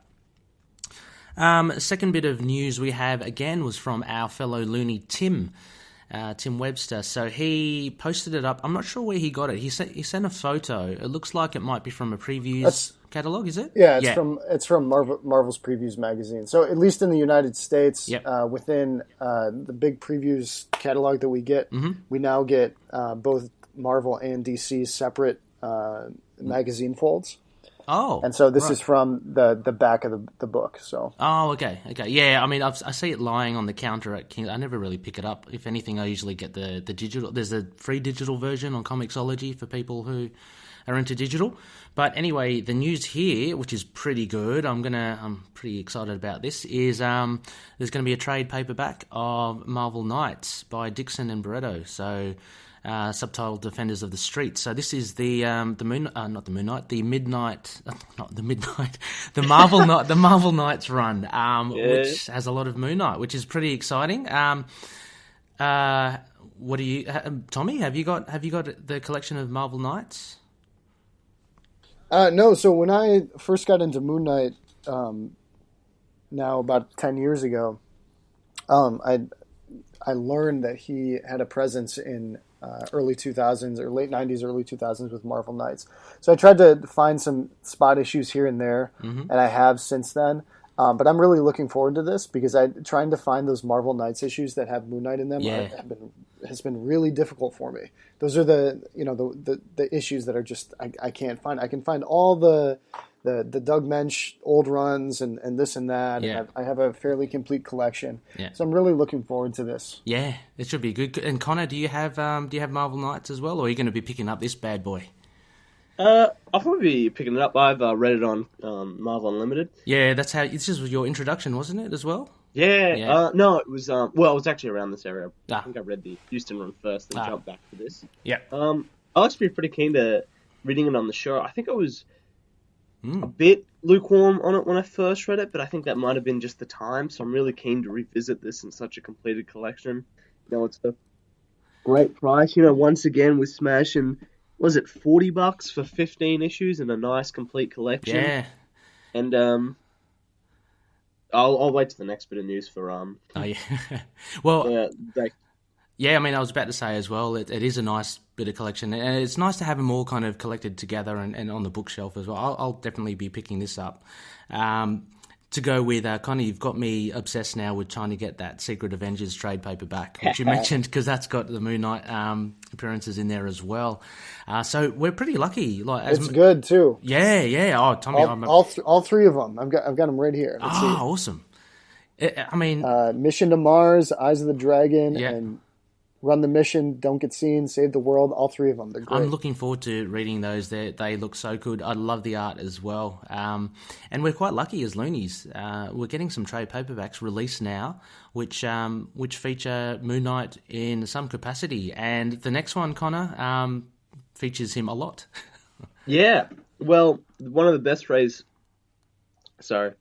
Second bit of news we have again was from our fellow loony Tim Webster. So he posted it up. I'm not sure where he got it. He sent a photo. It looks like it might be from a previews catalog. Is it? Yeah, it's from Marvel's Previews magazine. So at least in the United States, within the big previews catalog that we get, we now get both Marvel and DC separate magazine folds. Oh, and so this is from the back of the book. So. Oh, okay. Yeah, I mean, I see it lying on the counter at King. I never really pick it up. If anything, I usually get the digital. There's a free digital version on Comixology for people who are into digital. But anyway, the news here, which is pretty good, I'm pretty excited about this, is there's going to be a trade paperback of Marvel Knights by Dixon and Barreto. So. Subtitled Defenders of the Street. So this is the Marvel Knights run, which has a lot of Moon Knight, which is pretty exciting. What do you, Tommy? Have you got the collection of Marvel Knights? No. So when I first got into Moon Knight, now about 10 years ago, I learned that he had a presence in early 2000s or late 90s, early 2000s with Marvel Knights. So I tried to find some spot issues here and there, and I have since then. But I'm really looking forward to this because trying to find those Marvel Knights issues that have Moon Knight in them has been really difficult for me. Those are the issues that are just I can't find. I can find all the Doug Mensch old runs and this and that. Yeah. And I have a fairly complete collection. Yeah. So I'm really looking forward to this. Yeah, it should be good. And Connor, do you have Marvel Knights as well, or are you going to be picking up this bad boy? I'll probably be picking it up. I've read it on Marvel Unlimited. Yeah, this was your introduction, wasn't it, as well? Yeah. No, it was. It was actually around this area. I think I read the Houston run first, then jumped back to this. Yeah. I actually be pretty keen to reading it on the show. I think I was a bit lukewarm on it when I first read it, but I think that might have been just the time. So I'm really keen to revisit this in such a completed collection. It's a great price. Once again with Smash and. Was it $40 for 15 issues and a nice complete collection? Yeah. And I'll wait to the next bit of news for Oh yeah. Well. Yeah, I mean, I was about to say as well. It is a nice bit of collection, and it's nice to have them all kind of collected together and on the bookshelf as well. I'll definitely be picking this up. To go with Connie, you've got me obsessed now with trying to get that Secret Avengers trade paperback, which you mentioned, because that's got the Moon Knight appearances in there as well. So we're pretty lucky. It's good too. Yeah. Oh, Tommy, all three of them. I've got them right here. Let's see. Awesome. I mean, Mission to Mars, Eyes of the Dragon, and Run the Mission, Don't Get Seen, Save the World. All three of them. They're great. I'm looking forward to reading those. They look so good. I love the art as well. And we're quite lucky as loonies. We're getting some trade paperbacks released now, which feature Moon Knight in some capacity. And the next one, Connor, features him a lot. Yeah. Well, one of the best ways. Sorry,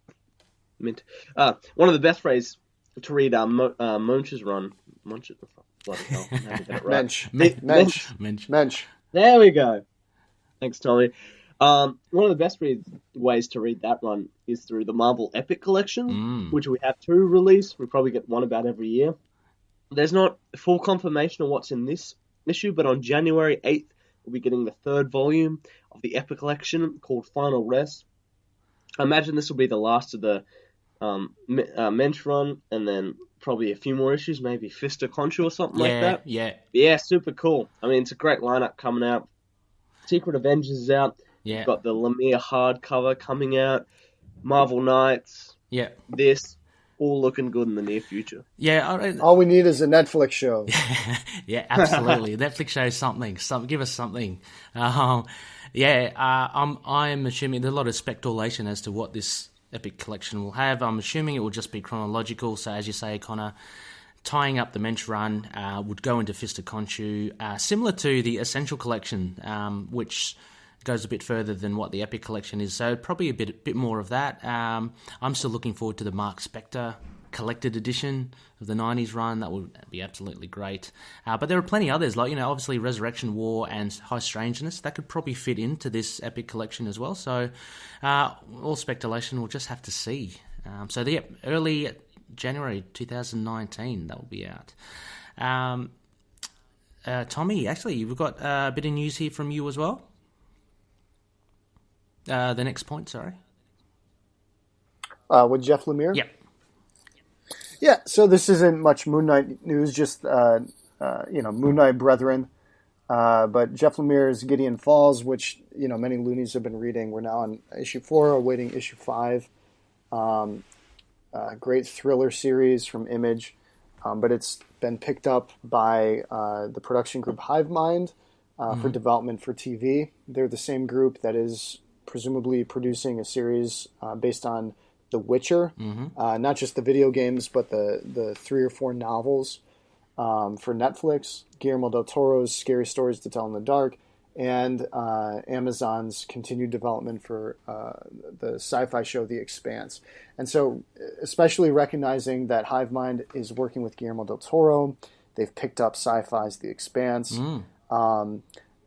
mint. One of the best ways to read Munch's run. Bloody hell, I had to get it right. Mensch. There we go. Thanks, Tommy. One of the best ways to read that run is through the Marvel Epic Collection, which we have 2 released. We probably get one about every year. There's not full confirmation of what's in this issue, but on January 8th, we'll be getting the 3rd volume of the Epic Collection called Final Rest. I imagine this will be the last of the Mensch run, and then probably a few more issues, maybe Fist of Khonshu or something like that. Yeah, super cool. I mean, it's a great lineup coming out. Secret Avengers is out. Yeah. You've got the Lemire hardcover coming out. Marvel Knights. Yeah. This, all looking good in the near future. Yeah. All we need is a Netflix show. Yeah, absolutely. Netflix shows something. Give us something. I'm assuming there's a lot of speculation as to what this Epic collection will have. I'm assuming it will just be chronological. So, as you say, Connor, tying up the Mensch run would go into Fist of Khonshu, similar to the Essential collection, which goes a bit further than what the Epic collection is. So, probably a bit more of that. I'm still looking forward to the Mark Spector collected edition of the 90s run. That would be absolutely great. But there are plenty others, like, obviously Resurrection War and High Strangeness, that could probably fit into this Epic collection as well. So all speculation, we'll just have to see. Early January 2019, that will be out. Tommy, actually, we've got a bit of news here from you as well. The next point, sorry. With Jeff Lemire? Yep. Yeah, so this isn't much Moon Knight news, just, Moon Knight brethren. But Jeff Lemire's Gideon Falls, which, many loonies have been reading. We're now on issue 4, awaiting issue 5. Great thriller series from Image. But it's been picked up by the production group Hivemind for development for TV. They're the same group that is presumably producing a series based on The Witcher, not just the video games, but the 3 or 4 novels for Netflix, Guillermo del Toro's Scary Stories to Tell in the Dark, and Amazon's continued development for the sci-fi show The Expanse. And so, especially recognizing that Hivemind is working with Guillermo del Toro, they've picked up Sci-Fi's The Expanse.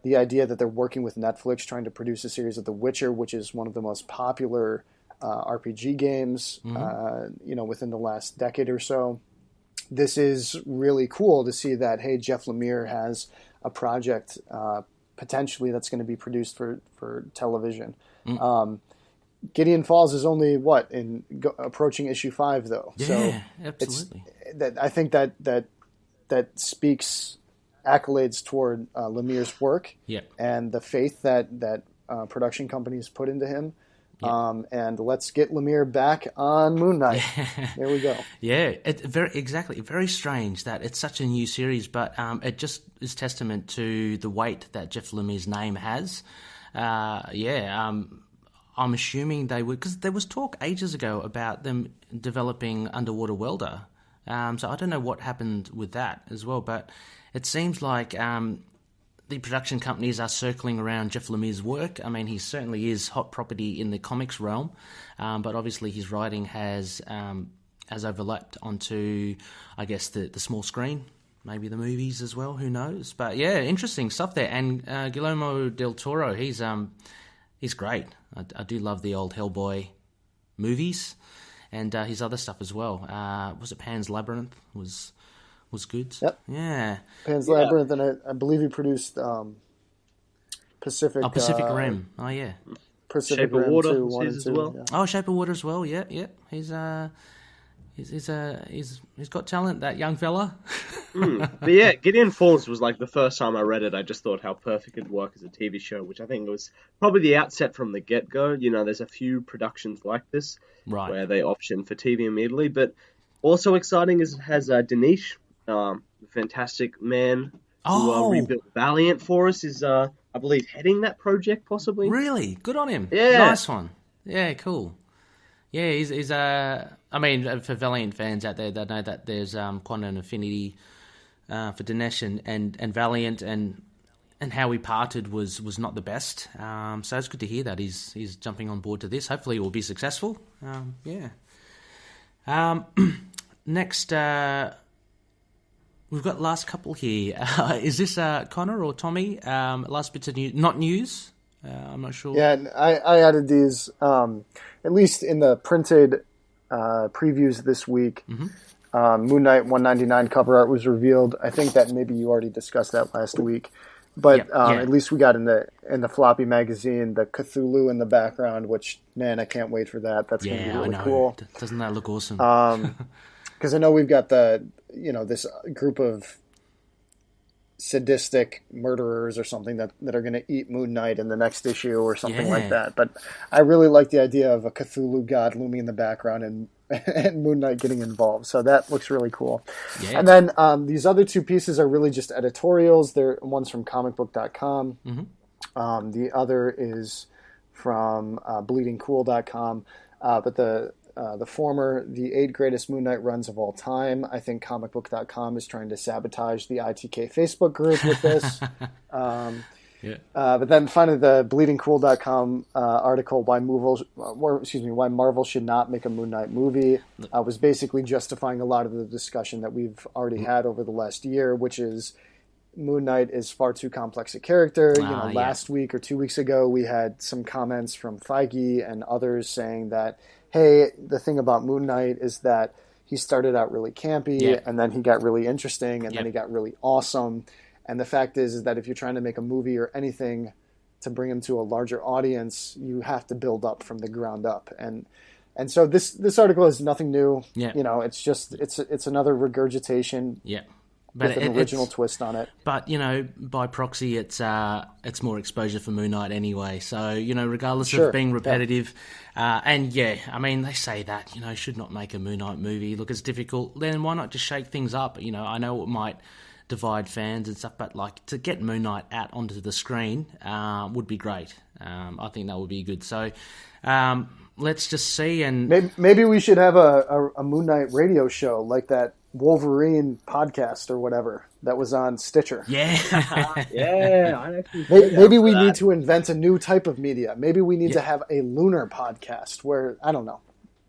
The idea that they're working with Netflix, trying to produce a series of The Witcher, which is one of the most popular RPG games, within the last decade or so. This is really cool to see that, hey, Jeff Lemire has a project potentially that's going to be produced for television. Gideon Falls is only approaching issue 5 though. Yeah, so absolutely. I think that speaks accolades toward Lemire's work and the faith that production companies put into him. And let's get Lemire back on Moon Knight. There we go. Yeah, very strange that it's such a new series, but it just is testament to the weight that Jeff Lemire's name has. I'm assuming they would, because there was talk ages ago about them developing Underwater Welder. So I don't know what happened with that as well, but it seems like the production companies are circling around Jeff Lemire's work. I mean, he certainly is hot property in the comics realm, but obviously his writing has overlapped onto, I guess, the small screen, maybe the movies as well. Who knows? But yeah, interesting stuff there. And Guillermo del Toro, he's great. I do love the old Hellboy movies and his other stuff as well. Was it Pan's Labyrinth? Was good. Yep. Yeah. Pan's Labyrinth, and I believe he produced Pacific. Pacific Rim. Oh yeah. Pacific Shape of Rim Water 2, 1 and 2. well. Yeah. Oh, Shape of Water as well. Yeah. He's got talent, that young fella. But yeah, Gideon Falls was like the first time I read it, I just thought how perfect it'd work as a TV show, which I think was probably the outset from the get-go. There's a few productions like this where they option for TV immediately, but also exciting is it has Dinesh, fantastic man who rebuilt Valiant for us, is I believe heading that project possibly. Really? Good on him. Yeah. Nice one. Yeah, cool. Yeah, he's I mean, for Valiant fans out there, they know that there's quite an affinity for Dinesh and Valiant, and how he parted was not the best. So it's good to hear that he's jumping on board to this. Hopefully it will be successful. Next, we've got last couple here. Is this Connor or Tommy? Last bits of news, not news. I'm not sure. Yeah, I added these, at least in the printed previews this week. Moon Knight 199 cover art was revealed. I think that maybe you already discussed that last week. But at least we got in the floppy magazine the Cthulhu in the background, which, man, I can't wait for that. That's going to be really cool. Doesn't that look awesome? Because I know we've got this group of sadistic murderers or something that are going to eat Moon Knight in the next issue or something like that. But I really like the idea of a Cthulhu god looming in the background and Moon Knight getting involved. So that looks really cool. Yeah. And then these other two pieces are really just editorials. One's from comicbook.com. Mm-hmm. The other is from bleedingcool.com. But the former, the 8 greatest Moon Knight runs of all time. I think comicbook.com is trying to sabotage the ITK Facebook group with this. But then finally the bleedingcool.com article, why Marvel should not make a Moon Knight movie, was basically justifying a lot of the discussion that we've already had over the last year, which is Moon Knight is far too complex a character. Last week or 2 weeks ago, we had some comments from Feige and others saying that, hey, the thing about Moon Knight is that he started out really campy, and then he got really interesting, and then he got really awesome. And the fact is that if you're trying to make a movie or anything to bring him to a larger audience, you have to build up from the ground up. And so this article is nothing new. Yeah. It's just it's another regurgitation. Yeah. But with an original twist on it. But, by proxy, it's more exposure for Moon Knight anyway. So, regardless of being repetitive. They say that, should not make a Moon Knight movie. Look, it's difficult. Then why not just shake things up? I know it might divide fans and stuff, but, to get Moon Knight out onto the screen would be great. I think that would be good. So, let's just see. And maybe we should have a Moon Knight radio show like that Wolverine podcast or whatever that was on Stitcher. Maybe we need to invent a new type of media. Maybe we need to have a lunar podcast where, I don't know.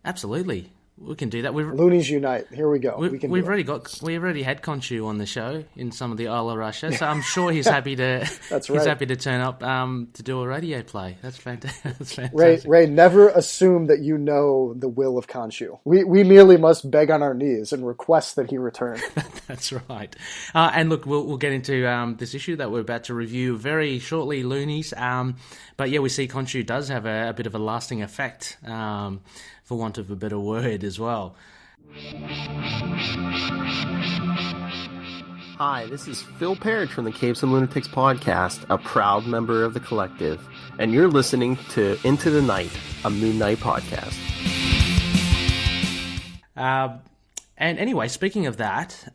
Absolutely. We can do that. Loonies Unite. Here we go. We already had Khonshu on the show in some of the Isle of Russia, so I'm sure he's happy to. That's right. He's happy to turn up to do a radio play. That's fantastic. Ray, never assume that you know the will of Khonshu. We merely must beg on our knees and request that he return. That's right. And look, we'll get into this issue that we're about to review very shortly, Loonies. But yeah, we see Khonshu does have a bit of a lasting effect. For want of a better word as well. Hi, this is Phil Parrish from the Capes and Lunatics podcast, a proud member of the collective, and you're listening to Into the Night, a Moon Knight podcast. And anyway, speaking of that,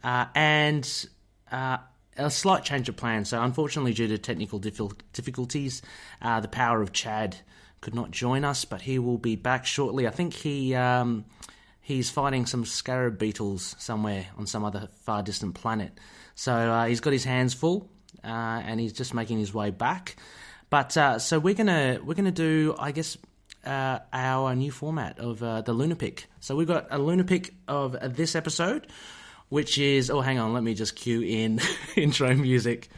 a slight change of plan. So unfortunately, due to technical difficulties, the Power of Chad could not join us, but he will be back shortly. I think he's fighting some scarab beetles somewhere on some other far distant planet. So he's got his hands full, and he's just making his way back. But so we're gonna do, I guess, our new format of the LUNAR-PICK. So we've got a LUNAR-PICK of this episode, which is hang on, let me just cue in intro music.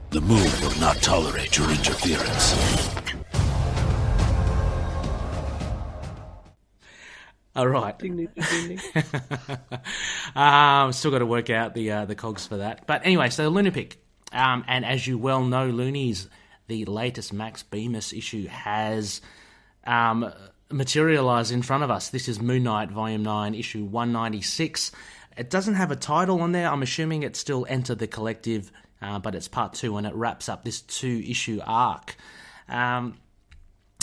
The moon will not tolerate your interference. All right. Ding, ding, ding, ding. Still got to work out the cogs for that. But anyway, so the LUNAR-PICK. And as you well know, Loonies, the latest Max Bemis issue has materialized in front of us. This is Moon Knight, Volume 9, issue 196. It doesn't have a title on there. I'm assuming it's still Enter the Collective, but it's part 2, and it wraps up this 2-issue arc.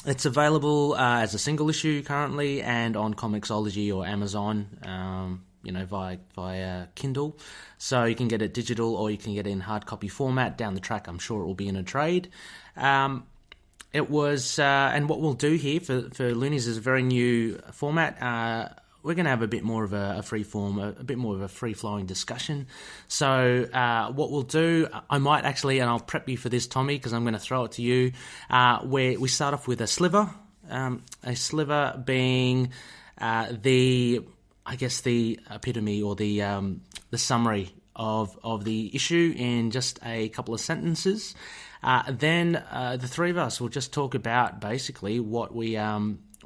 It's available as a single issue currently, and on Comixology or Amazon, via Kindle. So you can get it digital, or you can get it in hard copy format. Down the track, I'm sure it will be in a trade. It was, and what we'll do here for Loonies is a very new format. We're going to have a bit more of a free form, a bit more of a free-flowing discussion. So what we'll do, I might actually, and I'll prep you for this, Tommy, because I'm going to throw it to you, where we start off with a sliver being the epitome or the summary of the issue in just a couple of sentences. Then the three of us will just talk about basically what we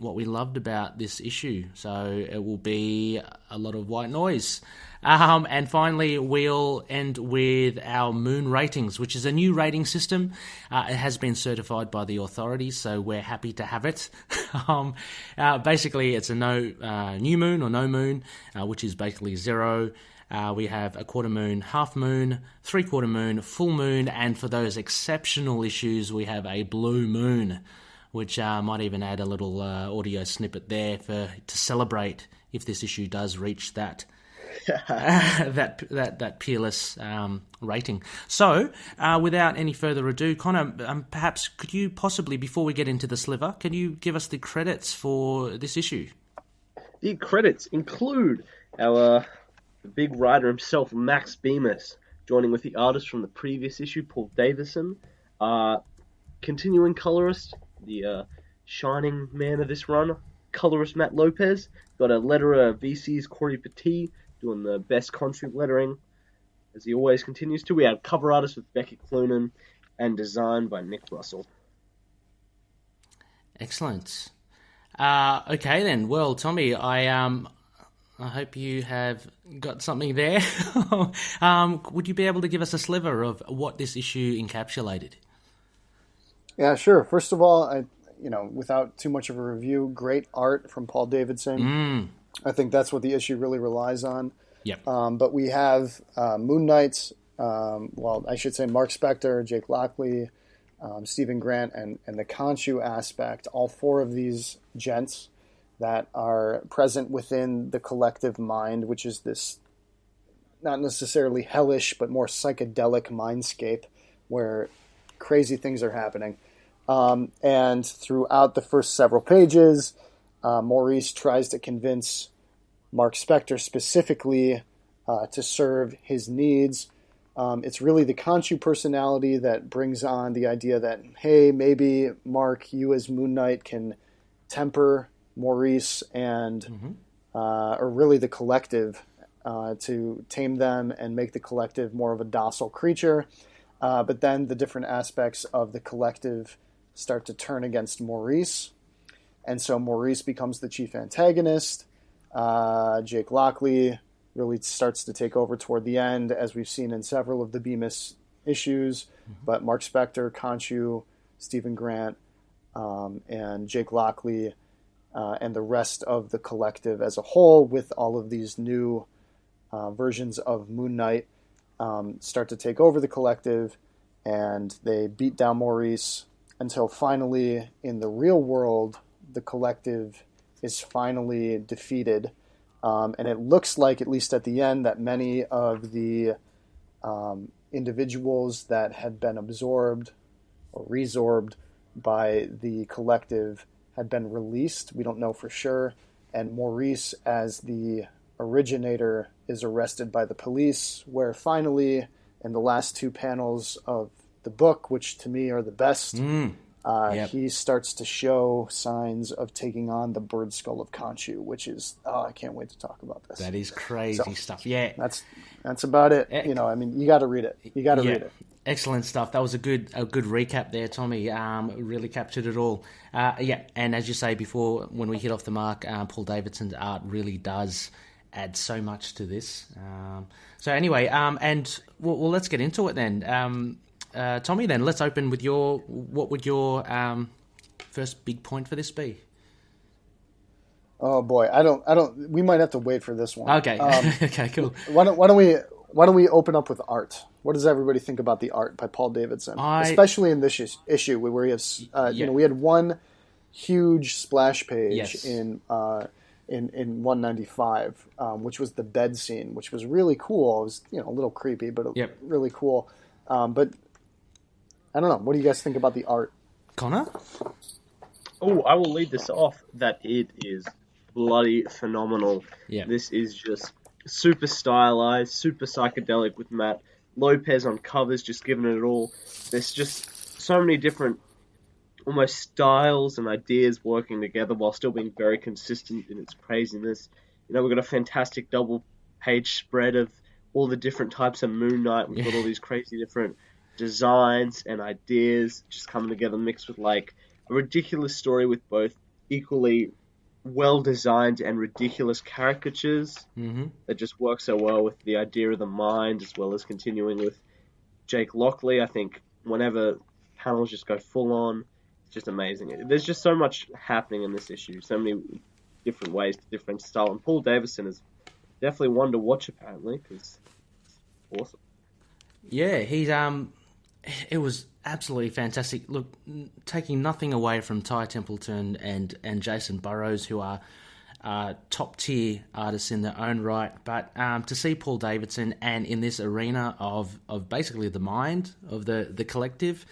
loved about this issue. So it will be a lot of white noise. And finally, we'll end with our moon ratings, which is a new rating system. It has been certified by the authorities, so we're happy to have it. Basically, it's a new moon or no moon, which is basically 0. We have a quarter moon, half moon, 3/4 moon, full moon, and for those exceptional issues, we have a blue moon, which might even add a little audio snippet there to celebrate if this issue does reach that that peerless rating. So, without any further ado, Connor, perhaps could you possibly, before we get into the sliver, can you give us the credits for this issue? The credits include the big writer himself, Max Bemis, joining with the artist from the previous issue, Paul Davison, continuing colorist, the shining man of this run, colorist Matt Lopez. Got a letterer, VC's Corey Petit, doing the best Khonshu lettering, as he always continues to. We had cover artist with Becky Cloonan, and design by Nick Russell. Excellent. Okay then. Well, Tommy, I hope you have got something there. Would you be able to give us a sliver of what this issue encapsulated? Yeah, sure. First of all, without too much of a review, great art from Paul Davidson. I think that's what the issue really relies on. Yep. But we have Moon Knights, I should say Mark Spector, Jake Lockley, Stephen Grant, and the Khonshu aspect, all 4 of these gents that are present within the collective mind, which is this not necessarily hellish, but more psychedelic mindscape where crazy things are happening. And throughout the first several pages, Maurice tries to convince Mark Spector specifically to serve his needs. It's really the Khonshu personality that brings on the idea that, hey, maybe Mark, you as Moon Knight can temper Maurice and, or really the collective, to tame them and make the collective more of a docile creature. But then the different aspects of the collective start to turn against Maurice. And so Maurice becomes the chief antagonist. Jake Lockley really starts to take over toward the end, as we've seen in several of the Bemis issues. But Mark Spector, Khonshu, Stephen Grant, and Jake Lockley, and the rest of the collective as a whole, with all of these new versions of Moon Knight, start to take over the collective, and they beat down Maurice until finally, in the real world, the collective is finally defeated. And it looks like, at least at the end, that many of the individuals that had been absorbed or resorbed by the collective had been released. We don't know for sure. And Maurice, as the originator, is arrested by the police, where finally, in the last 2 panels of the book, which to me are the best, he starts to show signs of taking on the bird skull of Khonshu, which is, I can't wait to talk about this. That is crazy stuff. Yeah. That's about it. You got to read it. You got to read it. Excellent stuff. That was a good recap there, Tommy. Really captured it all. And as you say before, when we hit off the mark, Paul Davidson's art really does add so much to this. So anyway, well, let's get into it then. Tommy, then let's open with what would your first big point for this be? Oh boy, I don't. We might have to wait for this one. Okay. Okay, cool. Why don't we open up with art? What does everybody think about the art by Paul Davidson, especially in this issue where he has, we had one huge splash page in 195, which was the bed scene, which was really cool. It was a little creepy, but really cool. But I don't know. What do you guys think about the art? Connor? Oh, I will lead this off that it is bloody phenomenal. Yeah. This is just super stylized, super psychedelic with Matt Lopez on covers, just giving it all. There's just so many different almost styles and ideas working together while still being very consistent in its craziness. We've got a fantastic double page spread of all the different types of Moon Knight. We've got all these crazy different designs and ideas just coming together, mixed with like a ridiculous story with both equally well designed and ridiculous caricatures that just work so well with the idea of the mind, as well as continuing with Jake Lockley. I think whenever panels just go full on, it's just amazing. There's just so much happening in this issue, so many different ways to different style, and Paul Davison is definitely one to watch apparently, because it's awesome. Yeah, it was absolutely fantastic. Look, taking nothing away from Ty Templeton and Jason Burrows, who are top tier artists in their own right, but to see Paul Davidson and in this arena of basically the mind of the collective,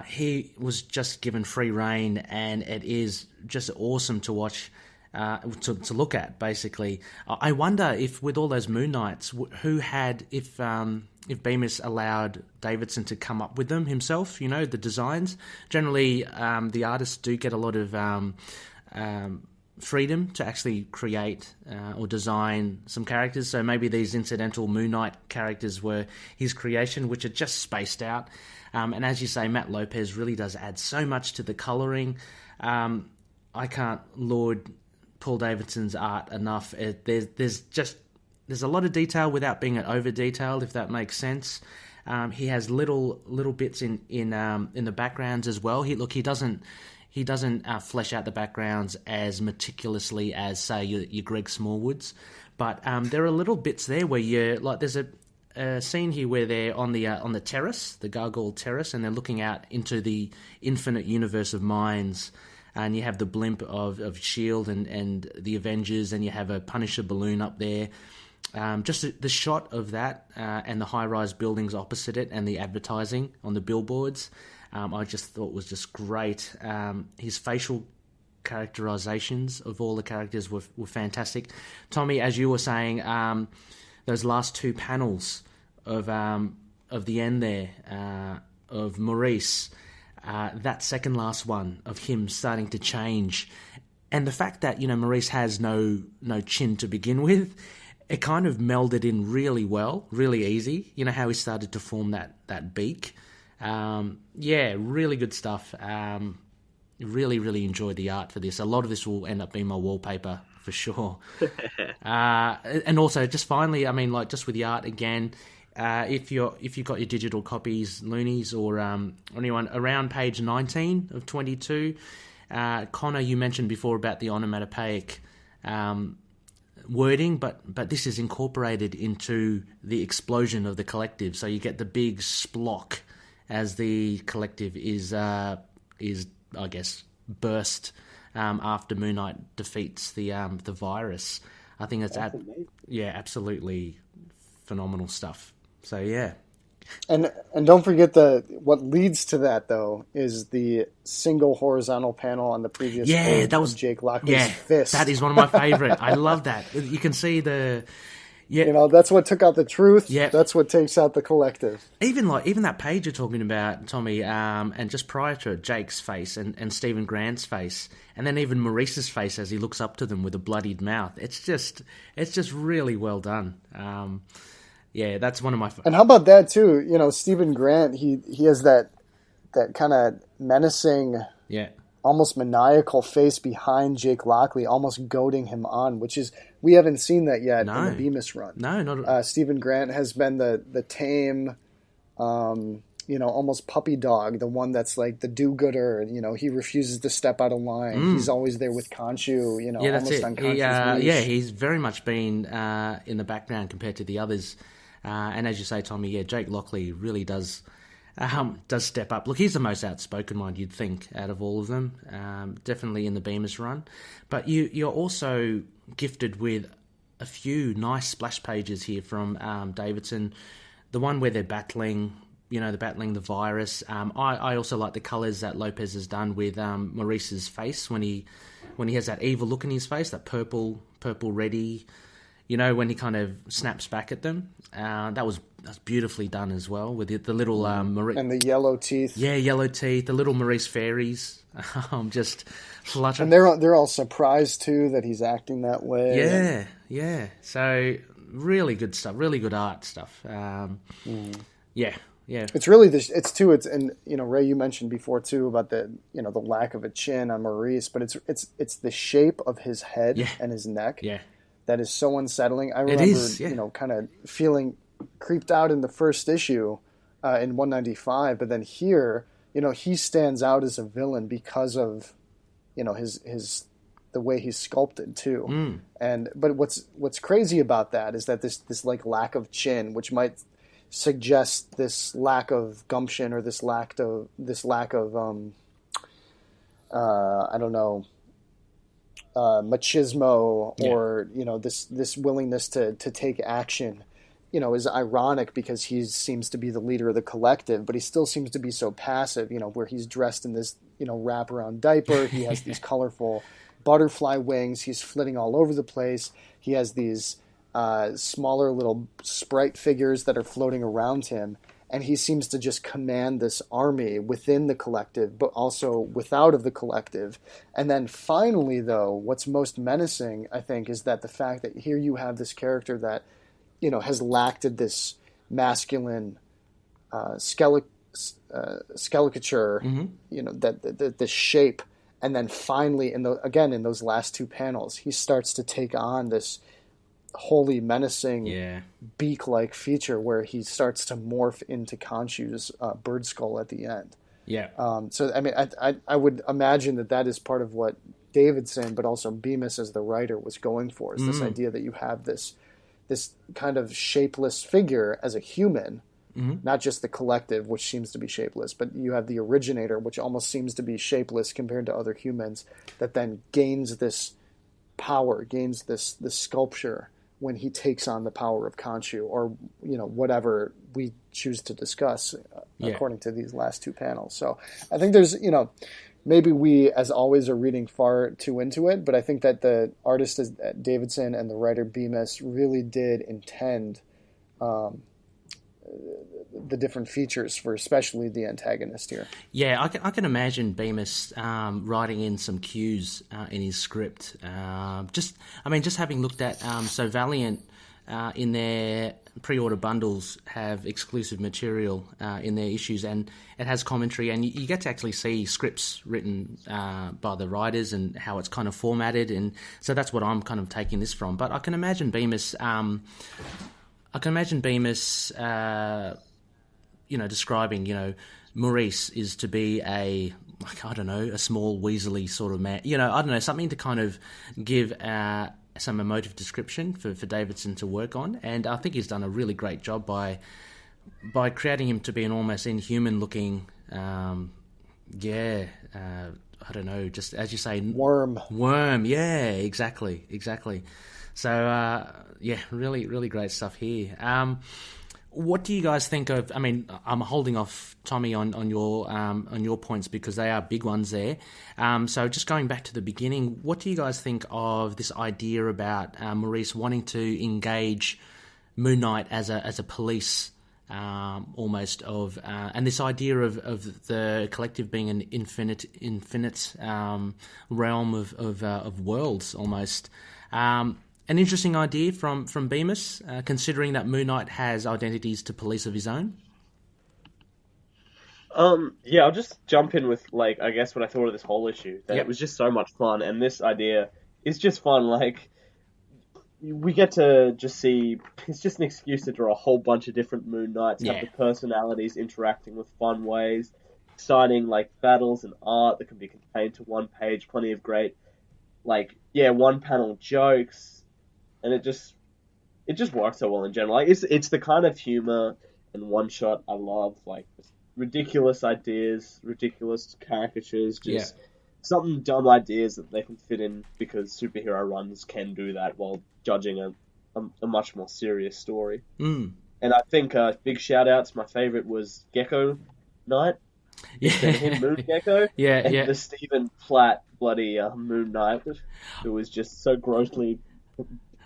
he was just given free reign, and it is just awesome to watch. To look at, basically. I wonder if with all those Moon Knights, if Bemis allowed Davidson to come up with them himself, the designs. Generally, the artists do get a lot of freedom to actually create or design some characters, so maybe these incidental Moon Knight characters were his creation, which are just spaced out. And as you say, Matt Lopez really does add so much to the colouring. I can't laud Paul Davidson's art enough. There's a lot of detail without being over detailed, if that makes sense. He has little bits in the backgrounds as well. He doesn't flesh out the backgrounds as meticulously as say your Greg Smallwoods, but there are little bits there where there's a scene here where they're on the terrace, the Gargoyle Terrace, and they're looking out into the infinite universe of minds. And you have the blimp of S.H.I.E.L.D. and the Avengers, and you have a Punisher balloon up there. Just the shot of that and the high-rise buildings opposite it and the advertising on the billboards, I just thought was just great. His facial characterizations of all the characters were fantastic. Tommy, as you were saying, those last two panels of the end there, of Maurice... that second last one of him starting to change, and the fact that Maurice has no chin to begin with, it kind of melded in really well, really easy. How he started to form that beak. Really good stuff. Really enjoyed the art for this. A lot of this will end up being my wallpaper for sure. And also, just finally, just with the art again. If you've got your digital copies, loonies, or anyone around page 19 of 22, Connor, you mentioned before about the onomatopoeic wording, but this is incorporated into the explosion of the collective. So you get the big splock as the collective is I guess burst after Moon Knight defeats the virus. I think it's absolutely phenomenal stuff. So yeah, and don't forget what leads to that though is the single horizontal panel on the previous page that was Jake Lockley's fist. That is one of my favorite. I love that. You can see that's what took out the truth. Yeah, that's what takes out the collective. Even that page you're talking about, Tommy, and just prior to it, Jake's face and Stephen Grant's face, and then even Maurice's face as he looks up to them with a bloodied mouth. It's just really well done. Yeah, that's one of my... And how about that, too? Stephen Grant, he has that kind of menacing, almost maniacal face behind Jake Lockley, almost goading him on, which is... We haven't seen that yet in the Bemis run. No, not at all. Stephen Grant has been the tame, almost puppy dog, the one that's like the do-gooder. He refuses to step out of line. He's always there with Khonshu, almost on Khonshu's leash. He's very much been in the background compared to the others. And as you say, Tommy, Jake Lockley really does step up. Look, he's the most outspoken one, you'd think, out of all of them. Definitely in the Bemis run. But you're also gifted with a few nice splash pages here from Davidson. The one where they're battling, they're battling the virus. I also like the colours that Lopez has done with Maurice's face when he has that evil look in his face, that purple reddy. When he kind of snaps back at them. That's beautifully done as well, with the little... and the yellow teeth. Yeah, yellow teeth, the little Maurice fairies. Just fluttering. And they're all surprised, too, that he's acting that way. Yeah. So, really good stuff, really good art stuff. Yeah, Yeah. It's really it's and Ray, you mentioned before too about the the lack of a chin on Maurice, but it's the shape of his head and his neck that is so unsettling. I remember kind of feeling creeped out in the first issue in 195, but then here he stands out as a villain because of his the way he's sculpted too. But what's crazy about that is that this like lack of chin, which might suggest this lack of gumption or this lack of I don't know, machismo or this willingness to take action is ironic because he seems to be the leader of the collective, but he still seems to be so passive, where he's dressed in this wraparound diaper. He has these colorful butterfly wings. He's flitting all over the place. He has these smaller little sprite figures that are floating around him, and he seems to just command this army within the collective, but also without of the collective. And then finally, though, what's most menacing, I think, is that the fact that here you have this character that has lacked this masculine skeleton, that the shape, and then finally in those last two panels, he starts to take on this wholly menacing beak-like feature where he starts to morph into Khonshu's bird skull at the end. So I mean, I would imagine that is part of what Davidson, but also Bemis as the writer, was going for, is this idea that you have this kind of shapeless figure as a human, not just the collective, which seems to be shapeless, but you have the originator, which almost seems to be shapeless compared to other humans, that then gains this power, gains this sculpture when he takes on the power of Khonshu, or whatever we choose to discuss according to these last two panels. So I think there's maybe we, as always, are reading far too into it, but I think that the artist Davidson and the writer Bemis really did intend the different features for especially the antagonist here. Yeah, I can imagine Bemis writing in some cues in his script. Just having looked at so Valiant in their pre-order bundles have exclusive material in their issues, and it has commentary, and you get to actually see scripts written by the writers and how it's kind of formatted, and so that's what I'm kind of taking this from. But I can imagine Bemis describing, Maurice is to be a small weaselly sort of man, something to kind of give some emotive description for Davidson to work on. And I think he's done a really great job by creating him to be an almost inhuman looking, just as you say, worm. Yeah, exactly. So, really, really great stuff here. What do you guys think of? I mean, I'm holding off Tommy on your points because they are big ones there. So just going back to the beginning, what do you guys think of this idea about Maurice wanting to engage Moon Knight as a police almost of, and this idea of the collective being an infinite realm of worlds almost. An interesting idea from Bemis, considering that Moon Knight has identities to police of his own. I'll just jump in with, I guess what I thought of this whole issue. That It was just so much fun, and this idea is just fun. We get to just see, it's just an excuse to draw a whole bunch of different Moon Knights, have the personalities interacting with fun ways, exciting, battles and art that can be contained to one page, plenty of great, one-panel jokes. And it just works so well in general. It's the kind of humor and one shot I love. Ridiculous ideas, ridiculous caricatures, something dumb ideas that they can fit in because superhero runs can do that while judging a much more serious story. And I think big shout outs. My favorite was Gecko Knight. Him, Moon Gecko. And the Stephen Platt bloody Moon Knight, who was just so grossly.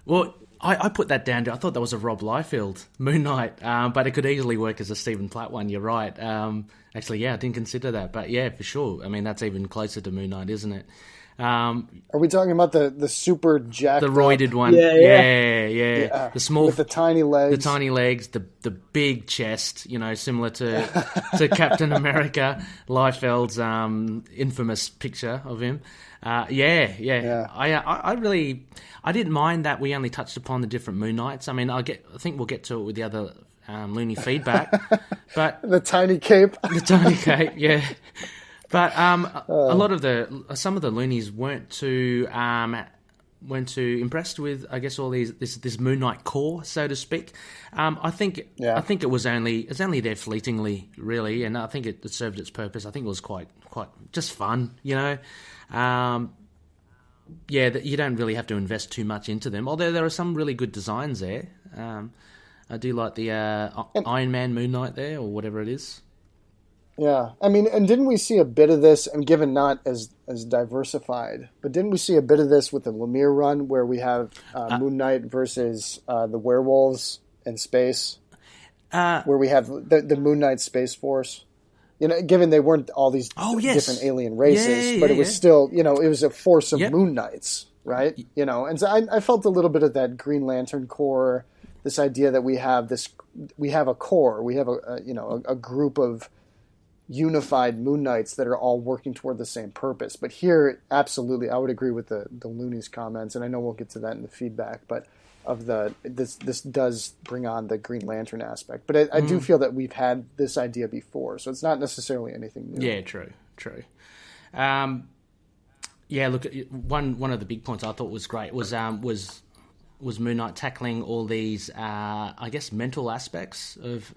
Well, I put that down to, I thought that was a Rob Liefeld Moon Knight, but it could easily work as a Stephen Platt one, you're right. Actually, yeah, I didn't consider that, but yeah, for sure. I mean, that's even closer to Moon Knight, isn't it? Are we talking about the super jacked the roided up, one? Yeah. The small, with the tiny legs, the big chest. You know, similar to Captain America, Liefeld's infamous picture of him. Yeah. I didn't mind that we only touched upon the different Moon Knights. I mean, I think we'll get to it with the other loony feedback, but the tiny cape, yeah. But some of the loonies weren't too impressed with, I guess, all this Moon Knight core, so to speak. I think it was only there fleetingly, really, and I think it served its purpose. I think it was quite just fun, you know. That you don't really have to invest too much into them, although there are some really good designs there. I do like the Iron Man Moon Knight there, or whatever it is. Yeah, I mean, and didn't we see a bit of this, and given not as diversified, but didn't we see a bit of this with the Lemire run, where we have Moon Knight versus the werewolves in space, where we have the Moon Knight Space Force? You know, given they weren't all these different alien races, but it was still, you know, it was a force of Moon Knights, right? You know, and so I felt a little bit of that Green Lantern core, this idea that we have a core, we have a group of unified Moon Knights that are all working toward the same purpose. But here, absolutely, I would agree with the Loonies comments, and I know we'll get to that in the feedback, but this does bring on the Green Lantern aspect. But I do feel that we've had this idea before, so it's not necessarily anything new. Yeah, true. Look, one of the big points I thought was great was Moon Knight tackling all these, I guess, mental aspects of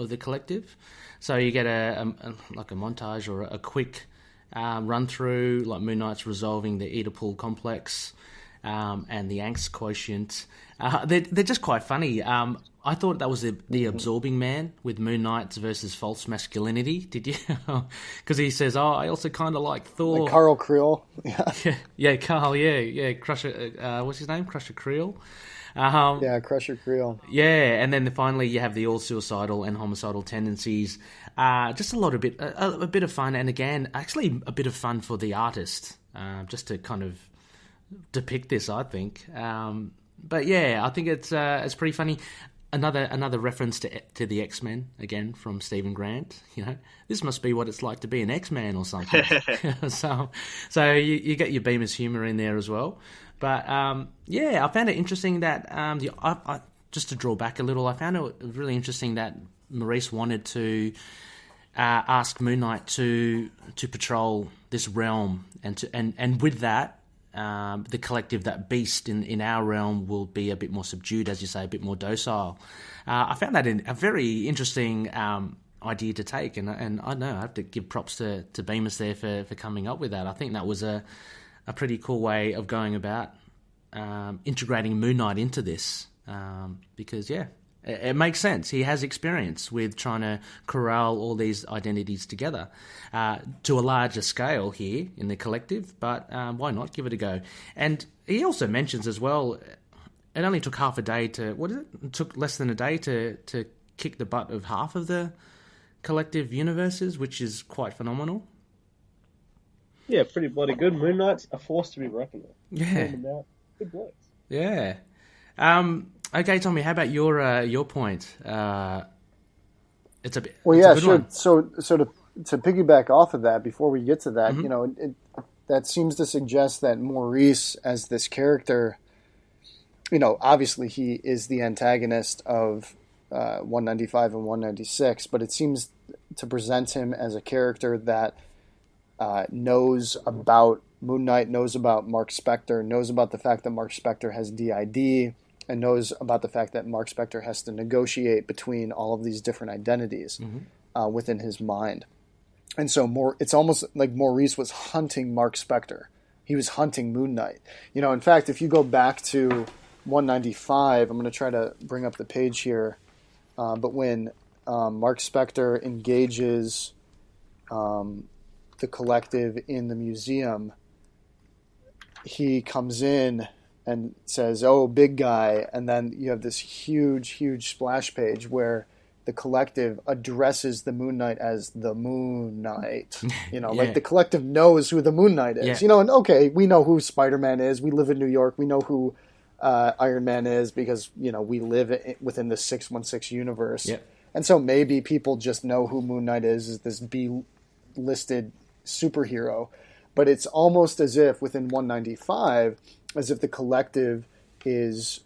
the collective. So you get a montage or a quick run through, like Moon Knight's resolving the Oedipal complex and the angst quotient. They're just quite funny. I thought that was the absorbing man with Moon Knight's versus false masculinity. Did you? Because he says, "Oh, I also kind of like Thor." Like Carl Creel. Yeah, Carl. Yeah. Crusher. What's his name? Crusher Creel. Crusher Creel. Yeah, and then finally you have the all suicidal and homicidal tendencies. Just a bit of fun, and again, actually a bit of fun for the artist, just to kind of depict this, I think. But yeah, I think it's pretty funny. Another reference to the X-Men, again, from Stephen Grant. You know, this must be what it's like to be an X-Man or something. so you get your Bemis humour in there as well. But I found it interesting that just to draw back a little, I found it really interesting that Maurice wanted to ask Moon Knight to patrol this realm, and with that, the collective, that beast in our realm, will be a bit more subdued, as you say, a bit more docile. I found that a very interesting idea to take, and I don't know, I have to give props to Bemis there for coming up with that. I think that was a pretty cool way of going about integrating Moon Knight into this, because it makes sense. He has experience with trying to corral all these identities together to a larger scale here in the collective, but why not give it a go? And he also mentions as well, it only took half a day it took less than a day to kick the butt of half of the collective universes, which is quite phenomenal. Yeah, pretty bloody good. Moon Knight's a force to be reckoned with. Yeah. Good work. Yeah. Okay, Tommy, how about your point? It's a bit. Well, it's yeah, a good sure. one. So to piggyback off of that, before we get to that, you know, that seems to suggest that Maurice, as this character, you know, obviously he is the antagonist of 195 and 196, but it seems to present him as a character that knows about Moon Knight, knows about Mark Spector, knows about the fact that Mark Spector has DID, and knows about the fact that Mark Spector has to negotiate between all of these different identities within his mind. And so it's almost like Maurice was hunting Mark Spector. He was hunting Moon Knight. You know, in fact, if you go back to 195, I'm going to try to bring up the page here, but when Mark Spector engages the collective in the museum, he comes in and says, "Oh, big guy," and then you have this huge splash page where the collective addresses the Moon Knight as the Moon Knight. Like the collective knows who the Moon Knight is. And okay, we know who Spider-Man is. We live in New York. We know who Iron Man is because we live within the 616 universe. Yeah. And so maybe people just know who Moon Knight is this B-listed superhero. But it's almost as if within 195, as if the collective is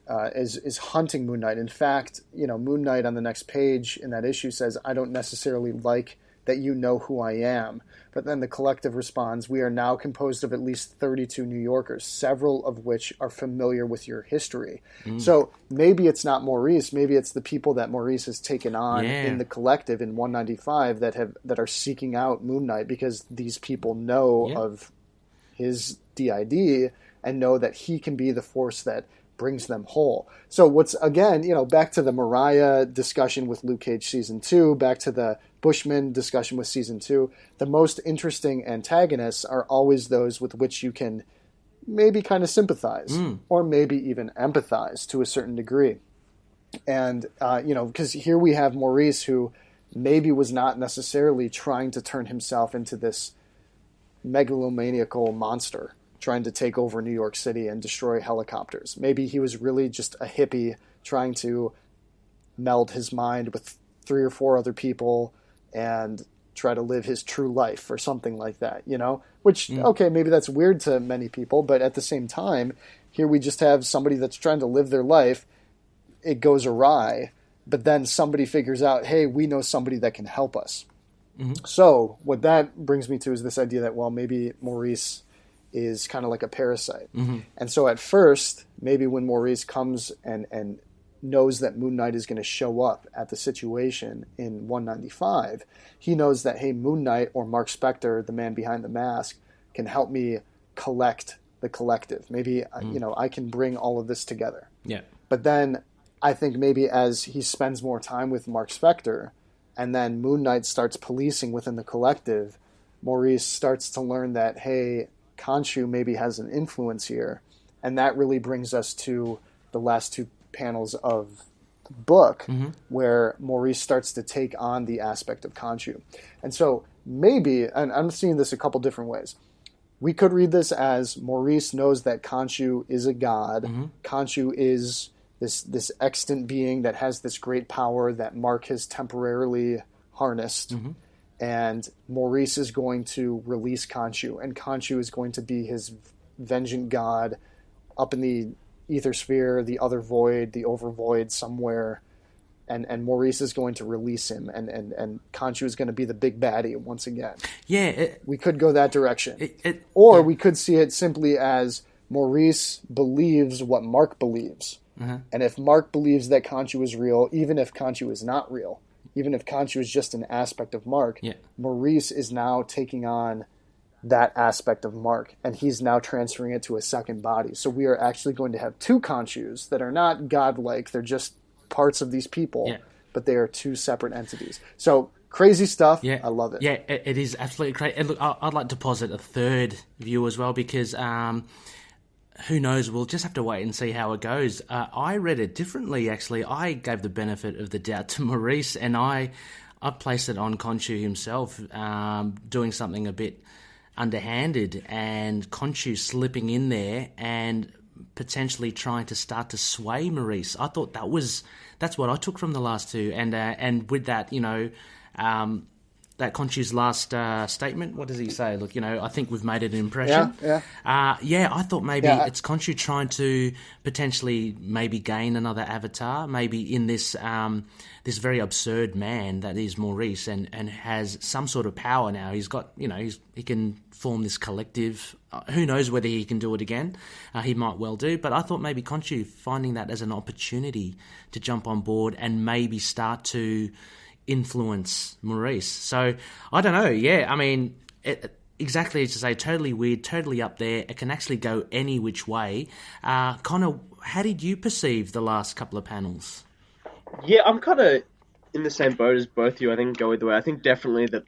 hunting Moon Knight. In fact, Moon Knight on the next page in that issue says, "I don't necessarily like that you know who I am." But then the collective responds, "We are now composed of at least 32 New Yorkers, several of which are familiar with your history." So maybe it's not Maurice, maybe it's the people that Maurice has taken on in the collective in 195 that are seeking out Moon Knight because these people know of his DID and know that he can be the force that brings them whole. So what's, again, back to the Mariah discussion with Luke Cage Season 2, back to the Bushman discussion with Season 2, the most interesting antagonists are always those with which you can maybe kind of sympathize or maybe even empathize to a certain degree. And, because here we have Maurice who maybe was not necessarily trying to turn himself into this megalomaniacal monster trying to take over New York City and destroy helicopters. Maybe he was really just a hippie trying to meld his mind with 3 or 4 other people and try to live his true life or something like that, Which, okay, maybe that's weird to many people, but at the same time, here we just have somebody that's trying to live their life. It goes awry, but then somebody figures out, hey, we know somebody that can help us. So what that brings me to is this idea that, well, maybe Maurice is kind of like a parasite. And so at first, maybe when Maurice comes and knows that Moon Knight is going to show up at the situation in 195, he knows that, hey, Moon Knight or Mark Spector, the man behind the mask, can help me collect the collective. Maybe, I can bring all of this together. Yeah. But then I think maybe as he spends more time with Mark Spector and then Moon Knight starts policing within the collective, Maurice starts to learn that, hey, Khonshu maybe has an influence here, and that really brings us to the last 2 panels of the book where Maurice starts to take on the aspect of Khonshu. And so maybe, and I'm seeing this a couple different ways, we could read this as Maurice knows that Khonshu is a god. Khonshu is this extant being that has this great power that Mark has temporarily harnessed. And Maurice is going to release Khonshu, and Khonshu is going to be his vengeant god up in the ether sphere, the other void, the overvoid somewhere, and Maurice is going to release him, and Khonshu is going to be the big baddie once again. Yeah. We could go that direction. Or we could see it simply as Maurice believes what Mark believes. And if Mark believes that Khonshu is real, even if Khonshu is not real, even if Khonshu is just an aspect of Mark, Maurice is now taking on that aspect of Mark, and he's now transferring it to a second body. So we are actually going to have 2 Khonshus that are not godlike. They're just parts of these people, but they are 2 separate entities. So crazy stuff. I love it. Yeah, it is absolutely crazy. And look, I'd like to posit a third view as well, because who knows? We'll just have to wait and see how it goes. I read it differently, actually. I gave the benefit of the doubt to Maurice, and I placed it on Khonshu himself, doing something a bit underhanded, and Khonshu slipping in there and potentially trying to start to sway Maurice. I thought that's what I took from the last 2, and with that, that Khonshu's last statement, what does he say? Look, I think we've made an impression. I thought maybe it's Khonshu trying to potentially maybe gain another avatar, maybe in this this very absurd man that is Maurice, and has some sort of power now. He's got, he can form this collective. Who knows whether he can do it again? He might well do. But I thought maybe Khonshu finding that as an opportunity to jump on board and maybe start to influence Maurice. So I don't know. Yeah, I mean, exactly as you say, totally weird, totally up there. It can actually go any which way. Connor, how did you perceive the last couple of panels? Yeah, I'm kind of in the same boat as both of you. I think go either way. I think definitely that,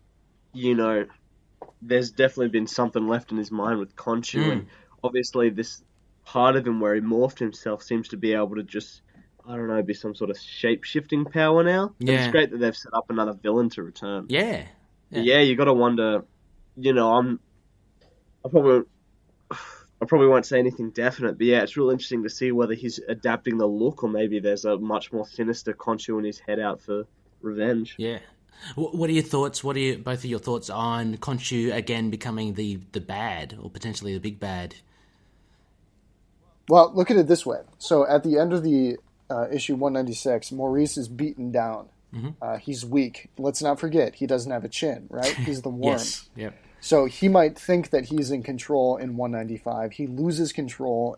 there's definitely been something left in his mind with Khonshu, and obviously this part of him where he morphed himself seems to be able to just, I don't know, be some sort of shape-shifting power now. And it's great that they've set up another villain to return. Yeah. Yeah, you got to wonder, I probably won't say anything definite, but yeah, it's real interesting to see whether he's adapting the look or maybe there's a much more sinister Khonshu in his head out for revenge. Yeah. What are your thoughts? What are both of your thoughts on Khonshu again becoming the bad or potentially the big bad? Well, look at it this way. So at the end of the issue 196, Maurice is beaten down. Mm-hmm. He's weak. Let's not forget, he doesn't have a chin, right? He's the worm. Yes. Yep. So he might think that he's in control in 195. He loses control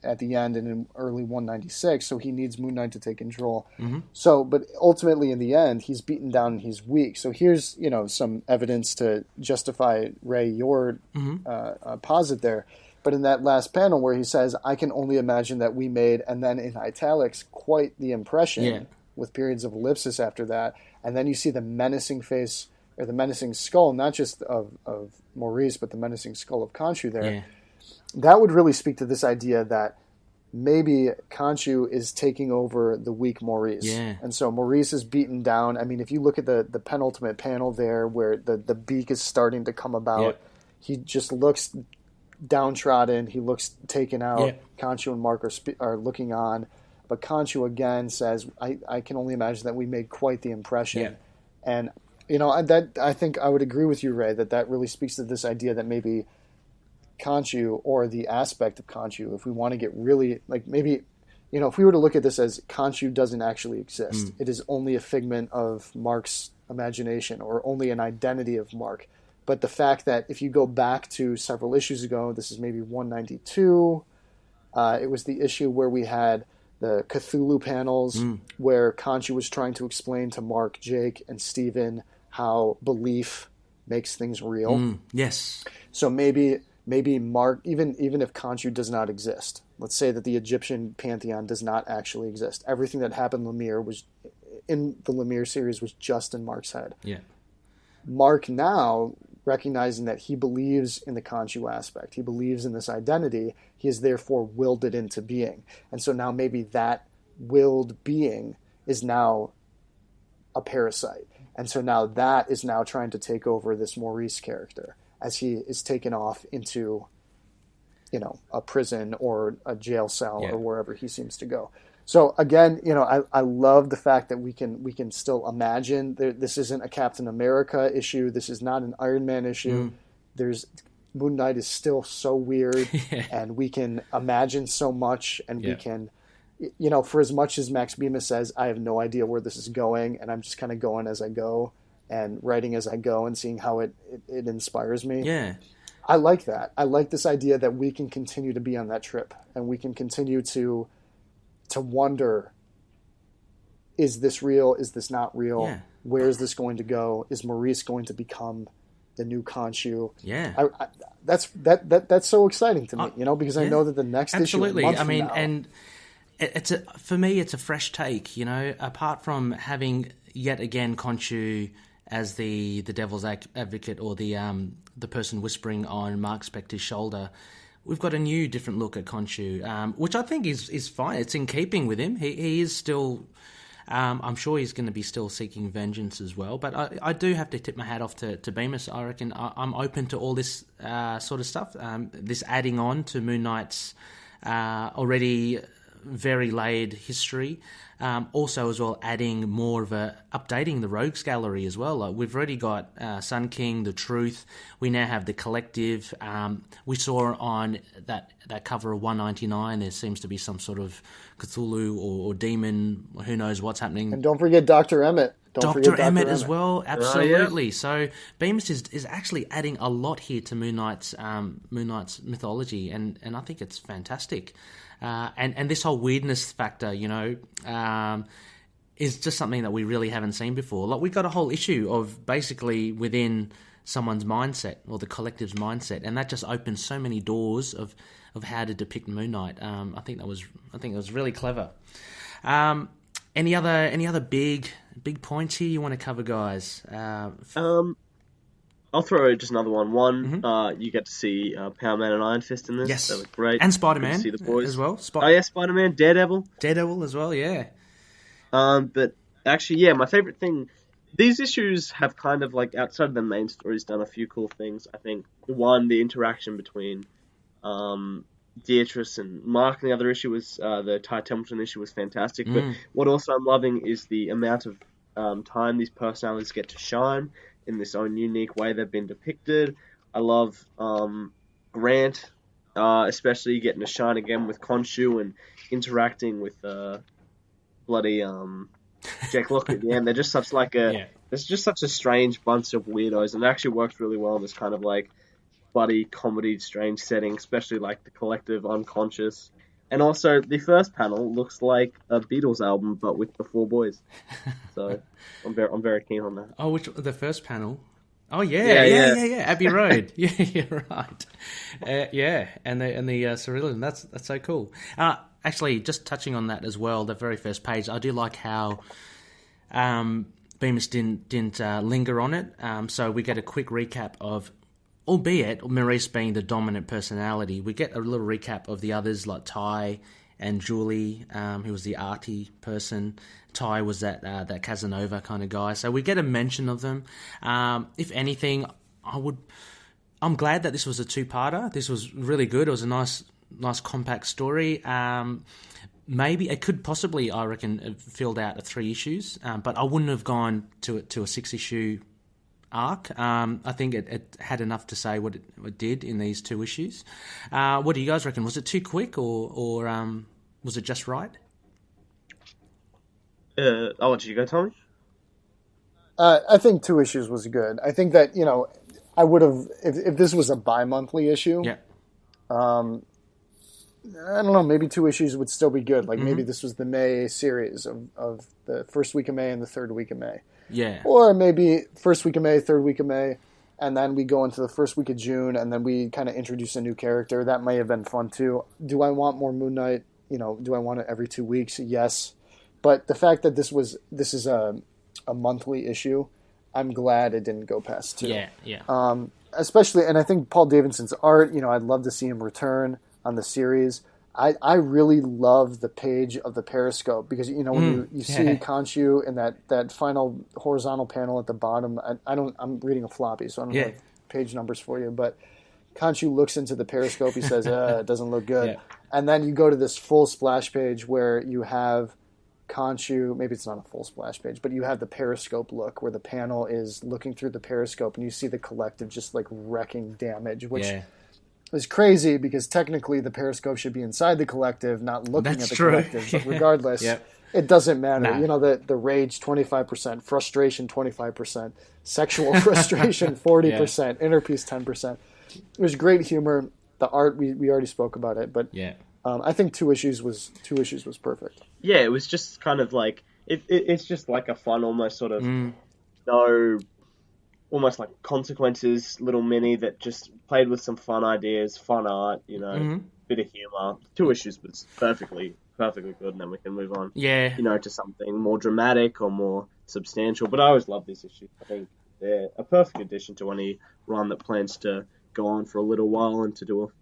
at the end and in early 196, so he needs Moon Knight to take control. Mm-hmm. So, but ultimately in the end, he's beaten down and he's weak. So here's, some evidence to justify, Ray, your posit there. But in that last panel where he says, I can only imagine that we made, and then in italics, quite the impression with periods of ellipsis after that. And then you see the menacing face or the menacing skull, not just of Maurice, but the menacing skull of Khonshu there. Yeah. That would really speak to this idea that maybe Khonshu is taking over the weak Maurice. Yeah. And so Maurice is beaten down. I mean, if you look at the penultimate panel there where the beak is starting to come about, he just looks downtrodden. He looks taken out. Yeah. Khonshu and Mark are looking on. But Khonshu again says, I can only imagine that we made quite the impression. Yeah. And I think I would agree with you, Ray, that really speaks to this idea that maybe Khonshu or the aspect of Khonshu, if we want to get really, like maybe, if we were to look at this as Khonshu doesn't actually exist, it is only a figment of Mark's imagination or only an identity of Mark. But the fact that if you go back to several issues ago, this is maybe 192, it was the issue where we had the Cthulhu panels where Khonshu was trying to explain to Mark, Jake, and Steven how belief makes things real. Yes. So maybe Mark, even if Khonshu does not exist, let's say that the Egyptian pantheon does not actually exist. Everything that happened in the Lemire series was just in Mark's head. Yeah. Mark now, recognizing that he believes in the Khonshu aspect, he believes in this identity, he has therefore willed it into being. And so now maybe that willed being is now a parasite. And so now that is now trying to take over this Maurice character as he is taken off into, a prison or a jail cell or wherever he seems to go. So again, I love the fact that we can still imagine. This isn't a Captain America issue. This is not an Iron Man issue. Moon Knight is still so weird, and we can imagine so much, and we can, for as much as Max Bemis says, I have no idea where this is going, and I'm just kind of going as I go and writing as I go and seeing how it inspires me. Yeah. I like that. I like this idea that we can continue to be on that trip, and we can continue to wonder, is this real? Is this not real? Yeah. Where is this going to go? Is Maurice going to become the new Khonshu? Yeah. That's so exciting to me, because I know that the next issue, a month from now, and for me, it's a fresh take, apart from having yet again Khonshu as the devil's advocate or the person whispering on Mark Spector's shoulder. We've got a new, different look at Khonshu, which I think is fine. It's in keeping with him. He is still, I'm sure he's going to be still seeking vengeance as well. But I do have to tip my hat off to Bemis. I reckon I'm open to all this sort of stuff. This adding on to Moon Knight's already very laid history. Also, as well, adding more of updating the Rogues Gallery as well. Like, we've already got Sun King, The Truth. We now have the Collective. We saw on that cover of 199, there seems to be some sort of Cthulhu or demon. Who knows what's happening? And don't forget Dr. Emmett. Dr. Emmett as well, absolutely. So Bemis is actually adding a lot here to Moon Knight's mythology, and I think it's fantastic. And this whole weirdness factor, is just something that we really haven't seen before. Like, we got a whole issue of basically within someone's mindset or the collective's mindset, and that just opens so many doors of how to depict Moon Knight. I think it was really clever. Any other big points here you want to cover, guys? I'll throw just another one. You get to see Power Man and Iron Fist in this. Yes. They look great. And Spider-Man see the boys as well. Spider-Man, Daredevil. Daredevil as well, yeah. But actually, yeah, my favorite thing... These issues have kind of, like, outside of the main stories, done a few cool things. I think, one, the interaction between Beatrice and Mark in the other issue was... the Ty Templeton issue was fantastic. But what also I'm loving is the amount of time these personalities get to shine in this own unique way they've been depicted. I love Grant, especially getting to shine again with Khonshu and interacting with bloody... Jack Look at the end. They're just such like It's just such a strange bunch of weirdos, and it actually works really well in this kind of like buddy comedy strange setting, especially like the collective unconscious. And also the first panel looks like a Beatles album, but with the four boys. So I'm very keen on that. Oh, the first panel? Oh yeah. Abbey Road. Yeah, you're right. And the Cerulean. That's so cool. Actually, just touching on that as well, the very first page, I do like how Bemis didn't linger on it. So we get a quick recap of, albeit Maurice being the dominant personality, we get a little recap of the others like Ty and Julie, who was the arty person. Ty was that Casanova kind of guy. So we get a mention of them. If anything, I'm glad that this was a two-parter. This was really good. It was a nice compact story. Maybe it could possibly, I reckon, have filled out 3 issues, but I wouldn't have gone to a 6-issue arc. I think it had enough to say what it did in these 2 issues. What do you guys reckon? Was it too quick, or was it just right? I'll let you go, Tommy. I think 2 issues was good. I think that, I would have, if this was a bi-monthly issue, I don't know, maybe 2 issues would still be good. Like maybe this was the May series of the first week of May and the third week of May. Yeah. Or maybe first week of May, third week of May, and then we go into the first week of June, and then we kind of introduce a new character. That may have been fun too. Do I want more Moon Knight? Do I want it every 2 weeks? Yes. But the fact that this is a monthly issue, I'm glad it didn't go past 2. Yeah. Especially, and I think Paul Davidson's art, I'd love to see him return on the series. I really love the page of the Periscope because when you see Khonshu in that final horizontal panel at the bottom. I'm reading a floppy, so I don't have page numbers for you, but Khonshu looks into the Periscope. He says, "It doesn't look good," and then you go to this full splash page where you have Khonshu. Maybe it's not a full splash page, but you have the Periscope look where the panel is looking through the Periscope, and you see the collective just like wrecking damage, which. Yeah. It's crazy because technically the Periscope should be inside the collective, not looking at the collective. But regardless, it doesn't matter. Nah. The rage 25%, frustration 25%, sexual frustration 40%, inner peace 10%. It was great humor. The art we already spoke about it, but I think 2 issues was perfect. Yeah, it was just kind of like it's just like a fun, almost sort of no. Almost like Consequences, little mini that just played with some fun ideas, fun art, bit of humor. 2 issues, but it's perfectly good, and then we can move on. Yeah. To something more dramatic or more substantial. But I always love these issues. I think they're a perfect addition to any run that plans to go on for a little while and to do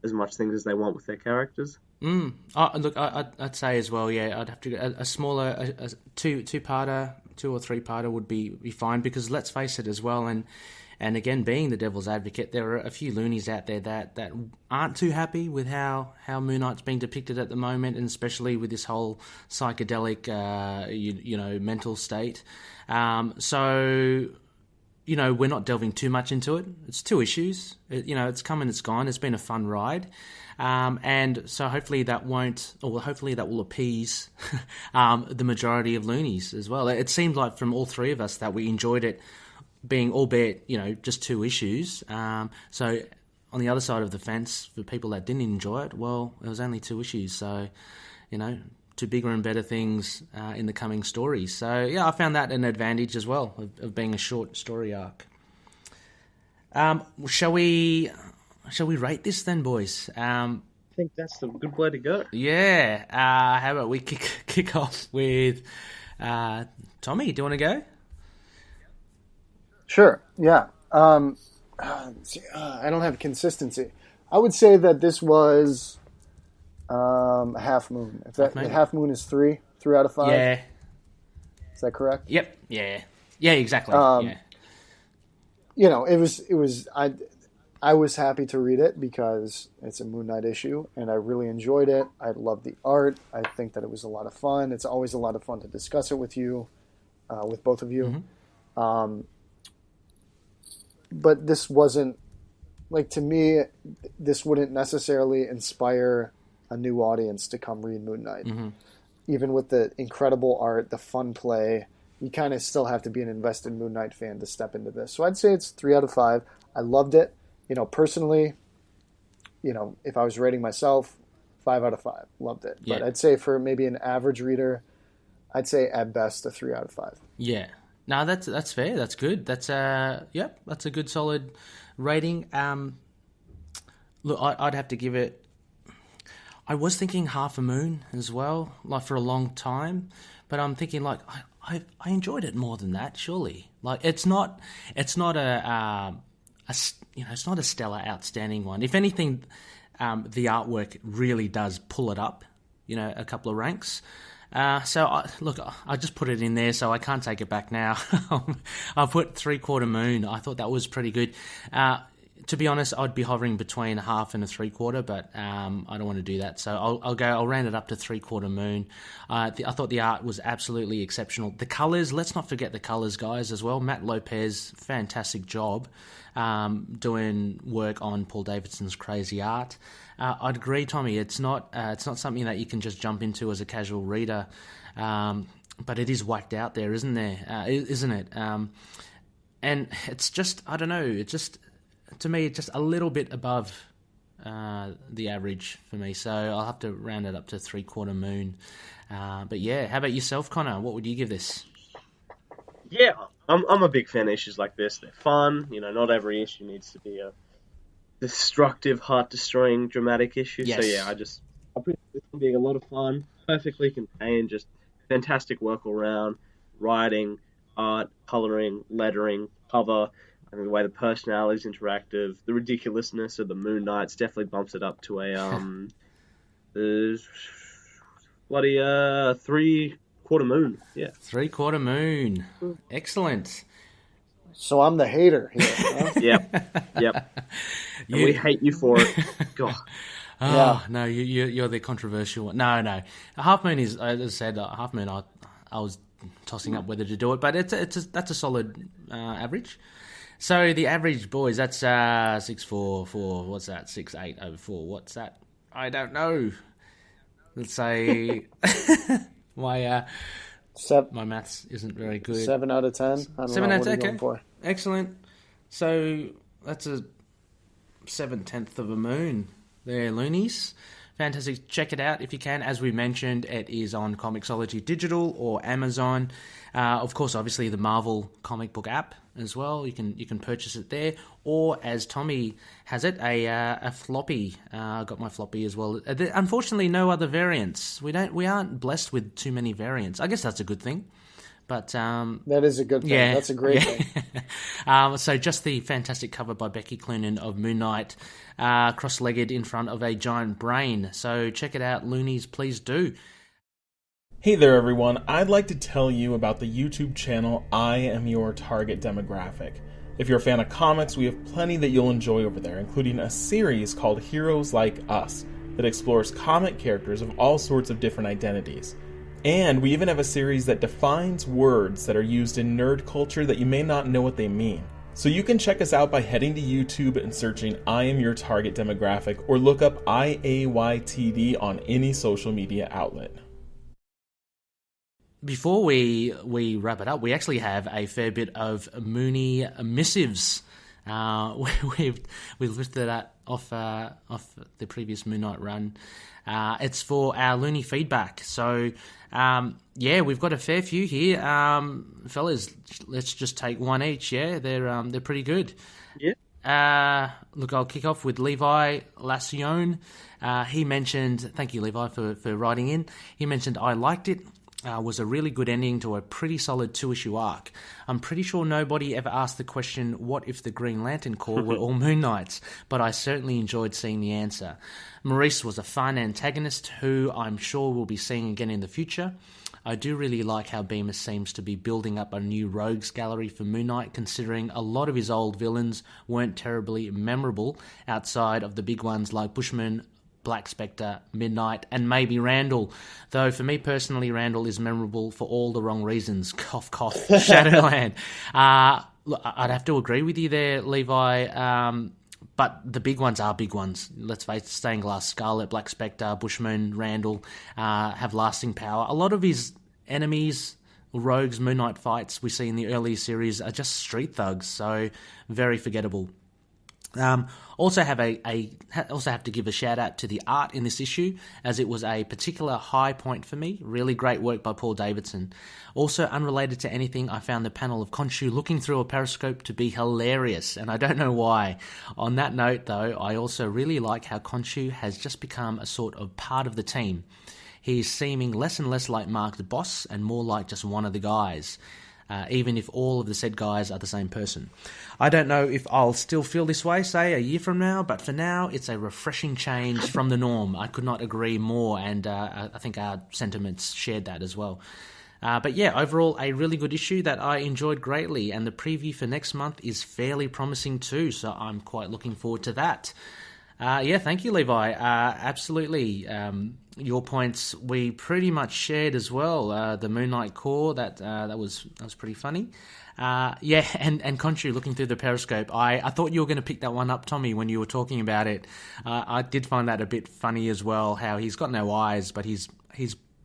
as much things as they want with their characters. Look, I'd say as well, I'd have to go a smaller, a two-parter, 2 or 3-parter would be fine, because let's face it as well, and again, being the devil's advocate, there are a few loonies out there that aren't too happy with how Moon Knight's being depicted at the moment, and especially with this whole psychedelic, mental state. So, we're not delving too much into it. It's 2 issues. It's come and it's gone. It's been a fun ride. And so hopefully that will appease the majority of loonies as well. It seemed like from all 3 of us that we enjoyed it being, albeit, just 2 issues. So on the other side of the fence, for people that didn't enjoy it, well, it was only 2 issues. So, to bigger and better things in the coming stories. So, I found that an advantage as well of being a short story arc. Shall we rate this then, boys? I think that's the good way to go. Yeah. How about we kick off with Tommy? Do you want to go? Sure. Yeah. I don't have consistency. I would say that this was a half moon. If that the half moon is 3 out of 5. Yeah. Is that correct? Yep. Yeah. Yeah. Exactly. Yeah. You know, it was. I was happy to read it because it's a Moon Knight issue, and I really enjoyed it. I love the art. I think that it was a lot of fun. It's always a lot of fun to discuss it with you, with both of you. Mm-hmm. But this wasn't, like, to me, this wouldn't necessarily inspire a new audience to come read Moon Knight. Mm-hmm. Even with the incredible art, the fun play, you kind of still have to be an invested Moon Knight fan to step into this. So I'd say it's 3 out of 5. I loved it. You know, personally, you know, if I was rating myself, 5 out of 5. Loved it. Yeah. But I'd say for maybe an average reader, I'd say at best a 3 out of 5. Yeah. No, that's fair. That's good. That's that's a good solid rating. Look, I'd have to give it. I was thinking half a moon as well, like for a long time, but I'm thinking like I enjoyed it more than that. Surely, like it's not a it's not a stellar, outstanding one. If anything, the artwork really does pull it up, a couple of ranks. So I just put it in there, so I can't take it back now. I put 3/4 moon. I thought that was pretty good. To be honest, I'd be hovering between a half and a 3/4, but I don't want to do that. So I'll round it up to 3/4 moon. I thought the art was absolutely exceptional. The colors, let's not forget the colors, guys, as well. Matt Lopez, fantastic job doing work on Paul Davidson's crazy art. I'd agree, Tommy. It's not something that you can just jump into as a casual reader, but it is whacked out there, isn't it? And it's just, I don't know. It's just, to me, it's just a little bit above the average for me. So I'll have to round it up to 3/4 moon. But yeah, how about yourself, Connor? What would you give this? Yeah, I'm a big fan of issues like this. They're fun. Not every issue needs to be a destructive, heart-destroying, dramatic issue. Yes. So yeah, I appreciate this one being a lot of fun, perfectly contained, just fantastic work all around, writing, art, colouring, lettering, cover, and the way the personalities interactive, the ridiculousness of the Moon Knights definitely bumps it up to a bloody 3/4 moon. Yeah, 3/4 moon. Excellent. So I'm the hater here. Huh? Yep. And we hate you for it. God. Oh, yeah. No, you're the controversial one. No. A half moon is, as I said, half moon. I was tossing up whether to do it, but that's a solid average. So the average, boys, that's 644. What's that? 68/4. What's that? I don't know. Let's say my maths isn't very good. 7 out of 10. I don't 7 know. out of 10. What are you Okay. going for? Excellent. So that's a 7/10 of a moon there, loonies. Fantastic. Check it out if you can. As we mentioned, it is on Comixology Digital or Amazon. Of course, obviously the Marvel comic book app as well. You can purchase it there, or as Tommy has it, a floppy. I got my floppy as well. Unfortunately, no other variants. We aren't blessed with too many variants. I guess that's a good thing. But that is a good thing. Yeah, that's a great thing. So just the fantastic cover by Becky Cloonan of Moon Knight, cross-legged in front of a giant brain. So check it out, loonies, please do. Hey there, everyone. I'd like to tell you about the YouTube channel I Am Your Target Demographic. If you're a fan of comics, we have plenty that you'll enjoy over there, including a series called Heroes Like Us that explores comic characters of all sorts of different identities. And we even have a series that defines words that are used in nerd culture that you may not know what they mean. So you can check us out by heading to YouTube and searching I Am Your Target Demographic, or look up IAYTD on any social media outlet. Before we wrap it up, we actually have a fair bit of Mooney missives. We've lifted that off the previous Moon Knight run. It's for our Looney feedback. So, we've got a fair few here. Fellas, let's just take one each, yeah? They're pretty good. Yeah. Look, I'll kick off with Levi Lacione. He mentioned, thank you, Levi, for writing in. He mentioned, I liked it. was a really good ending to a pretty solid 2-issue arc. I'm pretty sure nobody ever asked the question, what if the Green Lantern Corps were all Moon Knights? But I certainly enjoyed seeing the answer. Maurice was a fun antagonist who I'm sure we'll be seeing again in the future. I do really like how Bemis seems to be building up a new rogues gallery for Moon Knight, considering a lot of his old villains weren't terribly memorable outside of the big ones like Bushman, Black Spectre, Midnight, and maybe Randall. Though for me personally, Randall is memorable for all the wrong reasons. Cough, cough, Shadowland. Look, I'd have to agree with you there, Levi. But the big ones are big ones. Let's face it, Stained Glass Scarlet, Black Spectre, Bushman, Randall have lasting power. A lot of his enemies, rogues, Moon Knight fights we see in the early series are just street thugs, so very forgettable. Also have to give a shout out to the art in this issue, as it was a particular high point for me. Really great work by Paul Davidson. Also unrelated to anything, I found the panel of Khonshu looking through a periscope to be hilarious, and I don't know why. On that note though, I also really like how Khonshu has just become a sort of part of the team. He's seeming less and less like Mark's boss and more like just one of the guys. Even if all of the said guys are the same person. I don't know if I'll still feel this way, say, a year from now, but for now, it's a refreshing change from the norm. I could not agree more, and I think our sentiments shared that as well. But yeah, overall, a really good issue that I enjoyed greatly, and the preview for next month is fairly promising too, so I'm quite looking forward to that. Yeah, thank you, Levi. Absolutely. Your points we pretty much shared as well. The Moon Knight Corps, that was pretty funny. Yeah, and Khonshu looking through the periscope. I thought you were going to pick that one up, Tommy, when you were talking about it. I did find that a bit funny as well. How he's got no eyes, but he's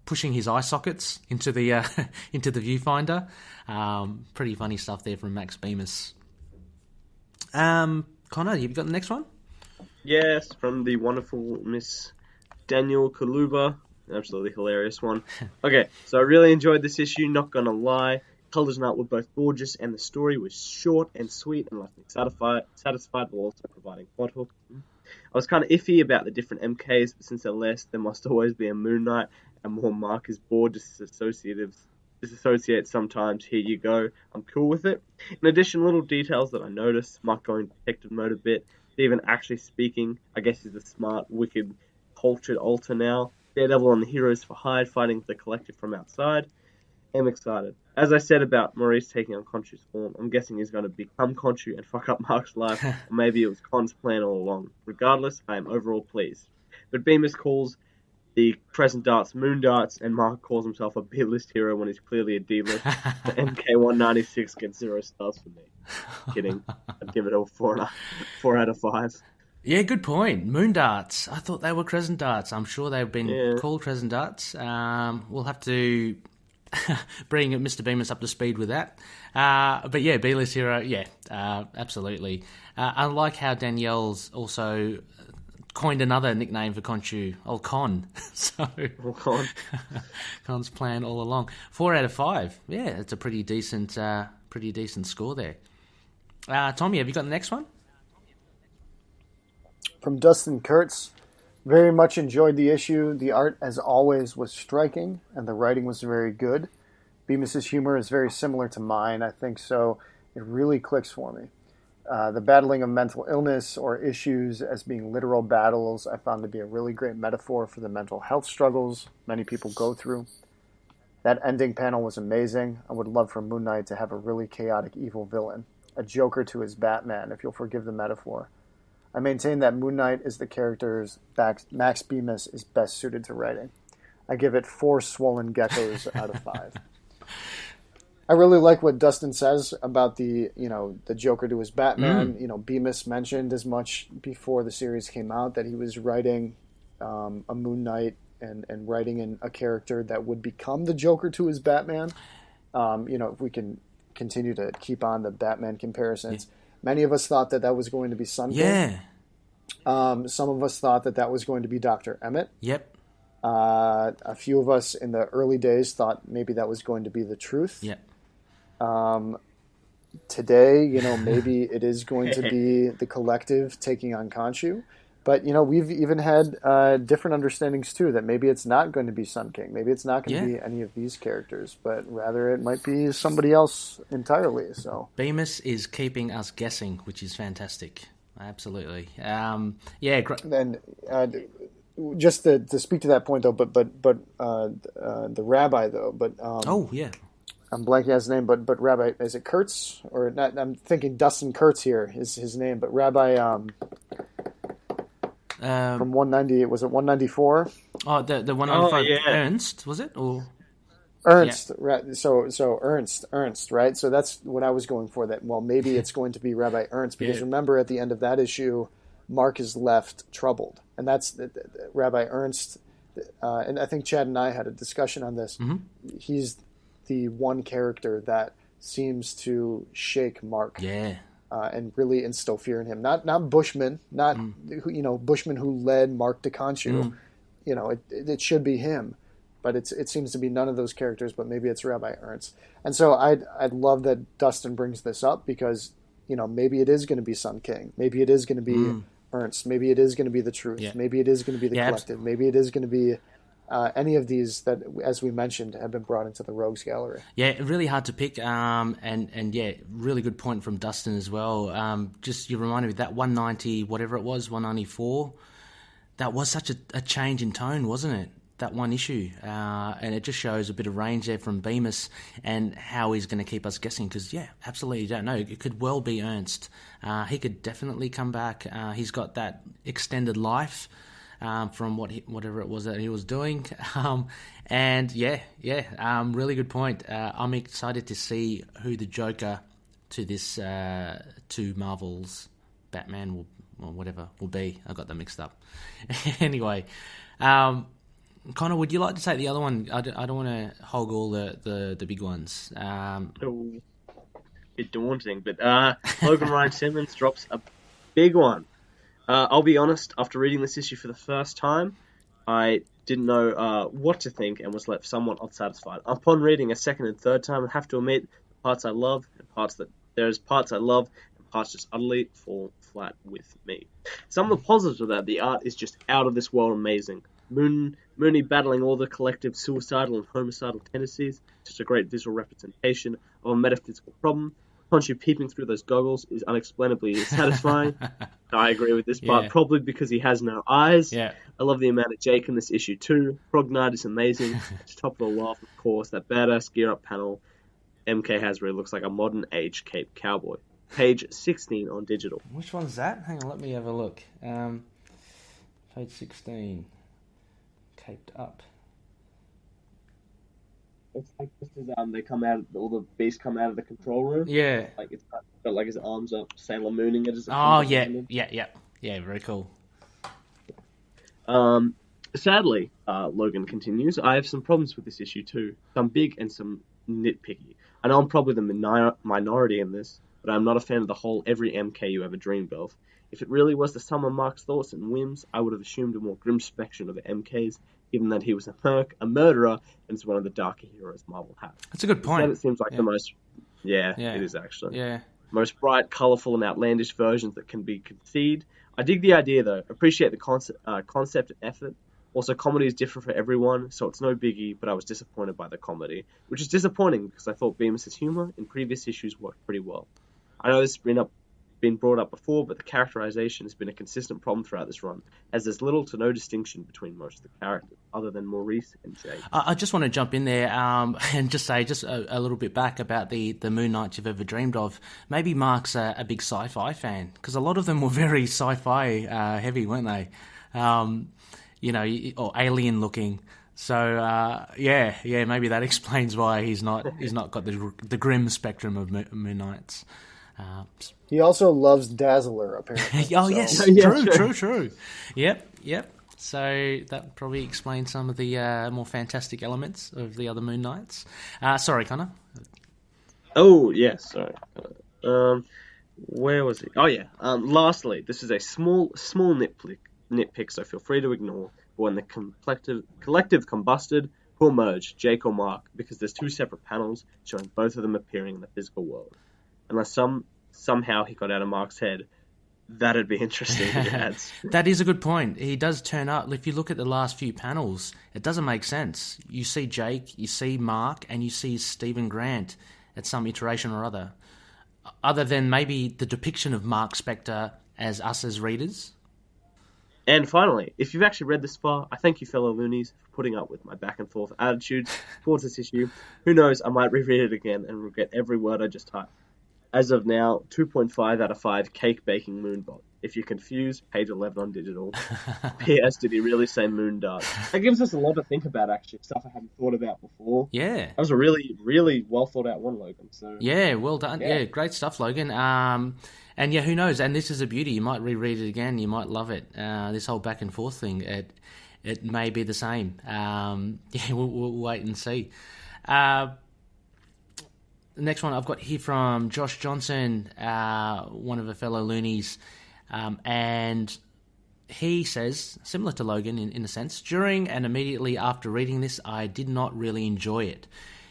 pushing his eye sockets into the into the viewfinder. Pretty funny stuff there from Max Bemis. Connor, have you got the next one? Yes, from the wonderful Miss Daniel Kaluba. Absolutely hilarious one. Okay, so I really enjoyed this issue, not gonna lie. Colours and art were both gorgeous, and the story was short and sweet and left me satisfied while also providing plot hook. I was kind of iffy about the different MKs, but since they're less, there must always be a Moon Knight, and more Mark is bored disassociate sometimes. Here you go. I'm cool with it. In addition, little details that I noticed, Mark going detective mode a bit, Steven actually speaking. I guess he's a smart, wicked, cultured alter now. Daredevil and the Heroes for Hide fighting the collective from outside. I'm excited. As I said about Maurice taking on Khonshu's form, I'm guessing he's going to become Khonshu and fuck up Mark's life, or maybe it was Khan's plan all along. Regardless, I am overall pleased. But Bemis calls the Crescent Darts Moon Darts, and Mark calls himself a B-list hero when he's clearly a D-list. The MK196 gets 0 stars for me. Kidding. I'd give it a 4 out of 5. Yeah, good point. Moon darts. I thought they were crescent darts. I'm sure they've been called crescent darts. We'll have to bring Mr. Bemis up to speed with that. But yeah, B-list hero. Yeah, absolutely. I like how Danielle's also coined another nickname for Khonshu, old Con. So Con's plan all along. 4 out of 5. Yeah, it's a pretty decent score there. Tommy, have you got the next one? From Dustin Kurtz, very much enjoyed the issue. The art, as always, was striking, and the writing was very good. Bemis' humor is very similar to mine, I think, so it really clicks for me. The battling of mental illness or issues as being literal battles I found to be a really great metaphor for the mental health struggles many people go through. That ending panel was amazing. I would love for Moon Knight to have a really chaotic evil villain, a Joker to his Batman, if you'll forgive the metaphor. I maintain that Moon Knight is the character's Max Bemis is best suited to writing. I give it 4 swollen geckos out of 5. I really like what Dustin says about the Joker to his Batman. Bemis mentioned as much before the series came out that he was writing a Moon Knight and writing in a character that would become the Joker to his Batman. If we can continue to keep on the Batman comparisons. Yeah. Many of us thought that was going to be Sun King. Yeah. Some of us thought that was going to be Dr. Emmett. Yep. A few of us in the early days thought maybe that was going to be the Truth. Yep. Today, maybe it is going to be the collective taking on Khonshu. But, we've even had different understandings, too, that maybe it's not going to be Sun King. Maybe it's not going to be any of these characters, but rather it might be somebody else entirely. So Bemis is keeping us guessing, which is fantastic. Absolutely. And just to speak to that point, though, but the rabbi, though, but... I'm blanking on his name, but Rabbi, is it Kurtz? Or not? I'm thinking Dustin Kurtz here is his name, but Rabbi... from 190, was it 194? Oh, the 195 Ernst, was it? Or Ernst, right? So Ernst, right? So that's what I was going for. That maybe it's going to be Rabbi Ernst, because remember at the end of that issue, Mark is left troubled, and that's Rabbi Ernst. And I think Chad and I had a discussion on this. Mm-hmm. He's the one character that seems to shake Mark. Yeah. And really instill fear in him. Not Bushman, not Bushman who led Mark to Khonshu. It should be him, but it seems to be none of those characters. But maybe it's Rabbi Ernst. And so I'd love that Dustin brings this up, because maybe it is going to be Sun King, maybe it is going to be Ernst, maybe it is going to be the Truth, maybe it is going to be the Collective, maybe it is going to be any of these that, as we mentioned, have been brought into the Rogues Gallery. Yeah, really hard to pick, and really good point from Dustin as well. Just you reminded me that 190, whatever it was, 194, that was such a change in tone, wasn't it? That one issue, and it just shows a bit of range there from Bemis and how he's going to keep us guessing. Because absolutely, you don't know. It could well be Ernst. He could definitely come back. He's got that extended life. From whatever it was that he was doing. Really good point. I'm excited to see who the Joker to this to Marvel's Batman will be. I got them mixed up. Anyway, Connor, would you like to take the other one? I don't want to hog all the big ones. Bit daunting, but Logan Ryan Simmons drops a big one. I'll be honest, after reading this issue for the first time, I didn't know what to think and was left somewhat unsatisfied. Upon reading a second and third time, I have to admit, parts I love and there's parts I love and parts just utterly fall flat with me. Some of the positives of that, the art is just out of this world amazing. Mooney battling all the collective suicidal and homicidal tendencies, just a great visual representation of a metaphysical problem. Khonshu peeping through those goggles is unexplainably satisfying. I agree with this part, probably because he has no eyes. Yeah. I love the amount of Jake in this issue too. Prognite is amazing. It's top of the laugh, of course. That badass gear up panel MK has really looks like a modern age Cape cowboy. Page 16 on digital. Which one's that? Hang on, let me have a look. Page 16. Caped up. It's like just as they come out, all the beasts come out of the control room. Yeah. Like it's got like his arms up, Sailor Mooning it. Yeah. Very cool. Sadly, Logan continues. I have some problems with this issue too. Some big and some nitpicky. I know I'm probably the minority in this, but I'm not a fan of the whole every MK you ever dreamed of. If it really was the sum of Mark's thoughts and whims, I would have assumed a more grim spectrum of MKs, given that he was a merc, a murderer, and is one of the darker heroes Marvel has. That's a good point. Instead, it seems like the most... Yeah, it is actually. Yeah. Most bright, colourful, and outlandish versions that can be conceived. I dig the idea, though. Appreciate the concept and effort. Also, comedy is different for everyone, so it's no biggie, but I was disappointed by the comedy, which is disappointing because I thought Bemis' humour in previous issues worked pretty well. I know this has been brought up before, but the characterization has been a consistent problem throughout this run, as there's little to no distinction between most of the characters, other than Maurice and Jake. I just want to jump in there and just say a little bit back about the Moon Knights you've ever dreamed of. Maybe Mark's a big sci-fi fan, because a lot of them were very sci-fi heavy, weren't they? Or alien looking. So maybe that explains why he's not got the grim spectrum of Moon Knights. He also loves Dazzler, apparently. Yes, true. Yep. So that probably explains some of the more fantastic elements of the other Moon Knights. Sorry, Connor. Oh, yes, sorry. Where was he? Oh, yeah. Lastly, this is a small nitpick, so feel free to ignore. But when the collective combusted, who'll merge, Jake or Mark, because there's two separate panels showing both of them appearing in the physical world. Unless somehow he got out of Mark's head, That'd be interesting. Yes. That is a good point. He does turn up. If you look at the last few panels, it doesn't make sense. You see Jake, you see Mark, and you see Stephen Grant at some iteration or other than maybe the depiction of Mark Spector as us as readers. And finally, if you've actually read this far, I thank you, fellow loonies, for putting up with my back and forth attitudes towards this issue. Who knows, I might reread it again and regret every word I just typed. As of now, 2.5 out of 5 cake baking moonbot. If you're confused, page 11 on digital. P.S. Did he really say moon dart? That gives us a lot to think about, actually. Stuff I hadn't thought about before. Yeah. That was a really, really well thought out one, Logan. So yeah, well done. Yeah, great stuff, Logan. And yeah, who knows? And this is a beauty. You might reread it again. You might love it. This whole back and forth thing, it may be the same. Yeah, we'll wait and see. The next one I've got here from Josh Johnson, one of the fellow loonies, and he says, similar to Logan in a sense, during and immediately after reading this, I did not really enjoy it.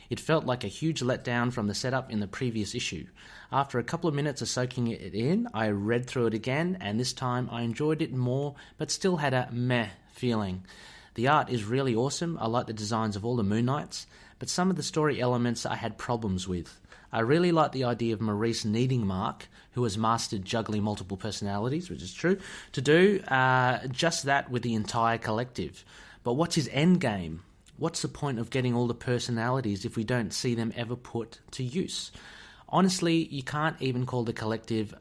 It felt like a huge letdown from the setup in the previous issue. After a couple of minutes of soaking it in, I read through it again, and this time I enjoyed it more, but still had a meh feeling. The art is really awesome. I like the designs of all the Moon Knights, but some of the story elements I had problems with. I really like the idea of Maurice needing Mark, who has mastered juggling multiple personalities, which is true, to do just that with the entire collective. But what's his end game? What's the point of getting all the personalities if we don't see them ever put to use? Honestly, you can't even call the collective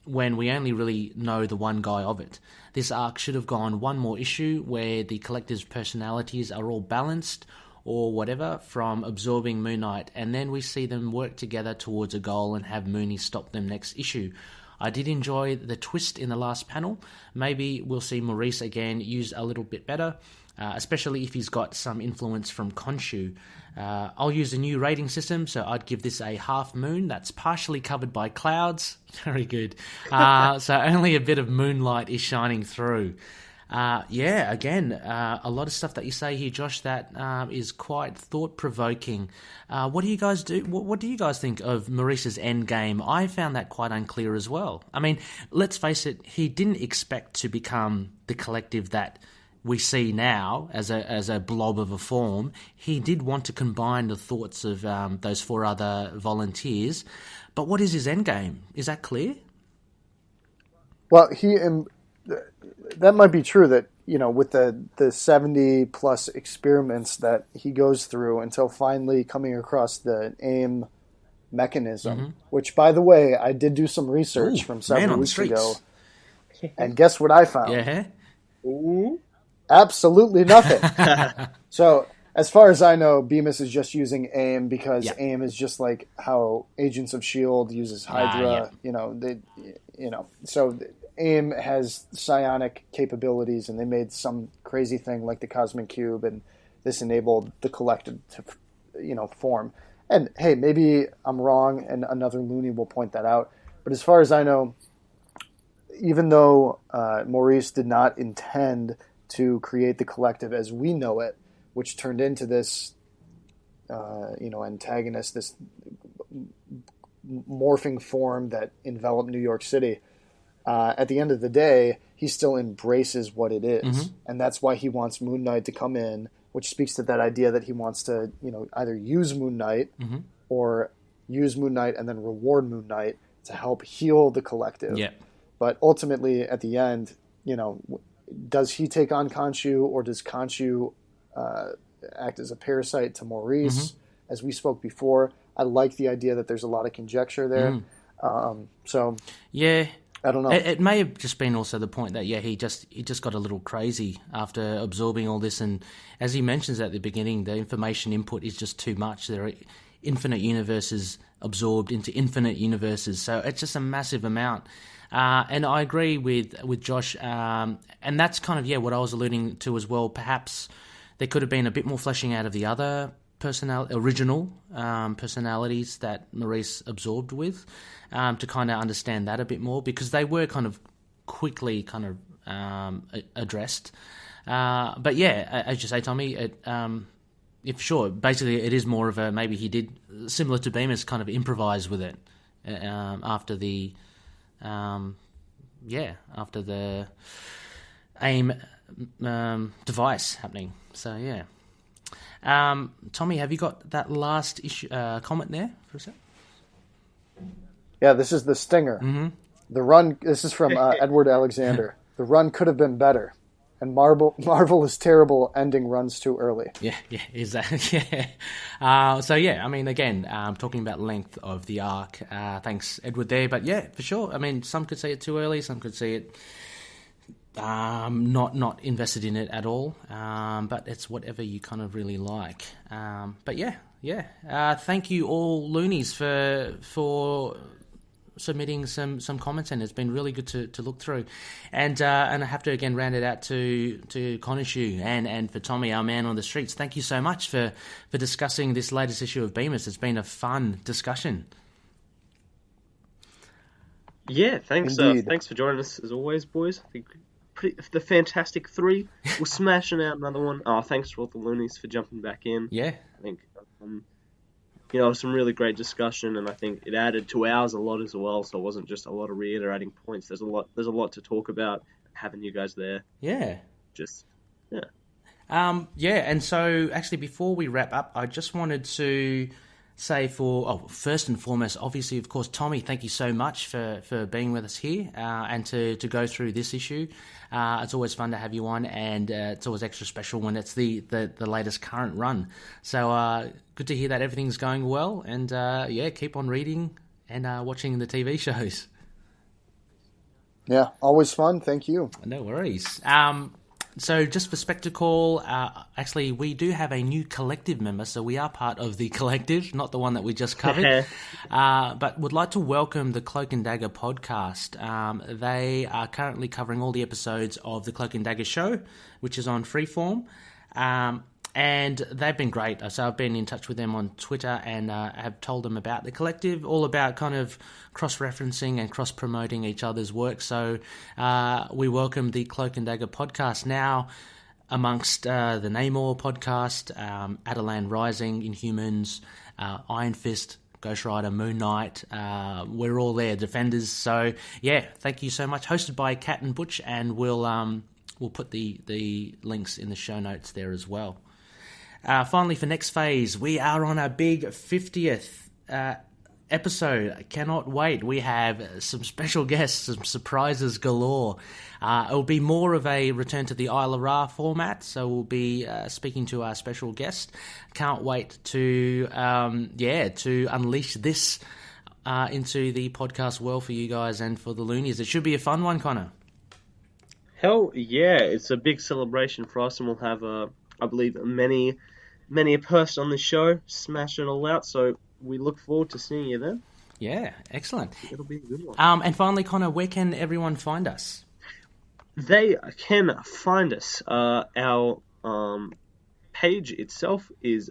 when we only really know the one guy of it. This arc should have gone one more issue where the collective's personalities are all balanced or whatever from absorbing Moon Knight, and then we see them work together towards a goal and have Mooney stop them next issue. I did enjoy the twist in the last panel. Maybe we'll see Maurice again used a little bit better, especially if he's got some influence from Khonshu. I'll use a new rating system, so I'd give this a half moon that's partially covered by clouds. Very good. So only a bit of moonlight is shining through. Yeah, again, a lot of stuff that you say here, Josh, that is quite thought-provoking. What do you guys do? What do you guys think of Maurice's end game? I found that quite unclear as well. I mean, let's face it, he didn't expect to become the collective that we see now as a blob of a form. He did want to combine the thoughts of those 4 other volunteers. But what is his end game? Is that clear? Well, that might be true that, with the 70 plus experiments that he goes through until finally coming across the AIM mechanism, which, by the way, I did do some research from several weeks ago. And guess what I found? Yeah. Ooh. Absolutely nothing. So, as far as I know, Bemis is just using AIM because AIM is just like how Agents of S.H.I.E.L.D. uses Hydra. So AIM has psionic capabilities, and they made some crazy thing like the Cosmic Cube, and this enabled the collective to, form. And hey, maybe I'm wrong, and another loony will point that out. But as far as I know, even though Maurice did not intend to create the collective as we know it, which turned into this, antagonist, this morphing form that enveloped New York City. At the end of the day, he still embraces what it is, and that's why he wants Moon Knight to come in, which speaks to that idea that he wants to, either use Moon Knight or use Moon Knight and then reward Moon Knight to help heal the collective. Yeah. But ultimately, at the end, does he take on Khonshu, or does Khonshu act as a parasite to Maurice? As we spoke before, I like the idea that there's a lot of conjecture there. So yeah. I don't know. It may have just been also the point that he just got a little crazy after absorbing all this, and as he mentions at the beginning, the information input is just too much. There are infinite universes absorbed into infinite universes, so it's just a massive amount. And I agree with Josh, and that's kind of what I was alluding to as well. Perhaps there could have been a bit more fleshing out of the other original personalities that Maurice absorbed with, to kind of understand that a bit more, because they were kind of quickly addressed. But as you say, Tommy, basically it is more of a, maybe he did, similar to Bemis, kind of improvise with it after the after the AIM device happening. So yeah. Tommy, have you got that last issue comment there for a sec? Yeah, this is the stinger. Mm-hmm. The run. This is from Edward Alexander. The run could have been better, and Marvel is terrible ending runs too early. Yeah, exactly. Yeah. So yeah, I mean, again, talking about length of the arc. Thanks, Edward, there. But yeah, for sure. I mean, some could say it too early. Some could say it not invested in it at all. But it's whatever you kind of really like. But yeah. Thank you all, Loonies, for submitting some comments, and it's been really good to look through. And I have to again round it out to Khonshu and for Tommy, our man on the streets. Thank you so much for discussing this latest issue of Bemis. It's been a fun discussion. Yeah, thanks. Thanks for joining us as always, boys. I think the Fantastic Three. We're smashing out another one. Oh, thanks to all the Loonies for jumping back in. Yeah, I think some really great discussion, and I think it added to ours a lot as well. So it wasn't just a lot of reiterating points. There's a lot to talk about. Having you guys there. Yeah. Yeah. And so actually before we wrap up, I just wanted to say first and foremost, obviously, of course, Tommy, thank you so much for being with us here and to go through this issue. It's always fun to have you on, and it's always extra special when it's the latest current run. So good to hear that everything's going well, and keep on reading and watching the TV shows. Yeah, always fun. Thank you. No worries. So just for spectacle, actually we do have a new collective member, so we are part of the collective, not the one that we just covered, but would like to welcome the Cloak and Dagger podcast. They are currently covering all the episodes of the Cloak and Dagger show, which is on Freeform, and they've been great. So I've been in touch with them on Twitter and have told them about the collective, all about kind of cross-referencing and cross-promoting each other's work. So we welcome the Cloak and Dagger podcast now amongst the Namor podcast, Adelan Rising, Inhumans, Iron Fist, Ghost Rider, Moon Knight. We're all there, Defenders. So yeah, thank you so much. Hosted by Kat and Butch, and we'll put the links in the show notes there as well. Finally, for next phase, we are on our big 50th episode. I cannot wait. We have some special guests, some surprises galore. It will be more of a return to the Isle of Ra format, so we'll be speaking to our special guest. Can't wait to unleash this into the podcast world for you guys and for the Loonies. It should be a fun one, Connor. Hell yeah, it's a big celebration for us, and we'll have, I believe, many a person on the show, smash it all out, so we look forward to seeing you then. Yeah, excellent. It'll be a good one. And finally, Connor, where can everyone find us? They can find us. Our page itself is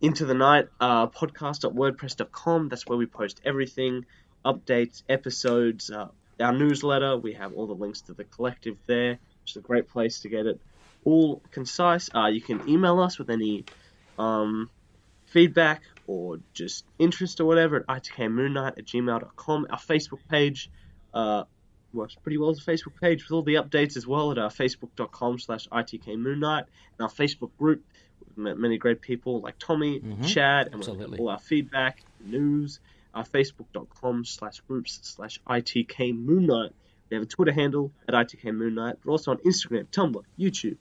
Into the Night podcast.wordpress.com. That's where we post everything, updates, episodes, our newsletter. We have all the links to the collective there, which is a great place to get it all concise. You can email us with any feedback or just interest or whatever at itkmoonnight@gmail.com. Our Facebook page works pretty well as a Facebook page with all the updates as well at our facebook.com/itkmoonnight, and our Facebook group with many great people like Tommy, Chad, and all our feedback, news. Facebook.com/groups/itkmoonnight. We have a Twitter handle at itkmoonnight, but also on Instagram, Tumblr, YouTube,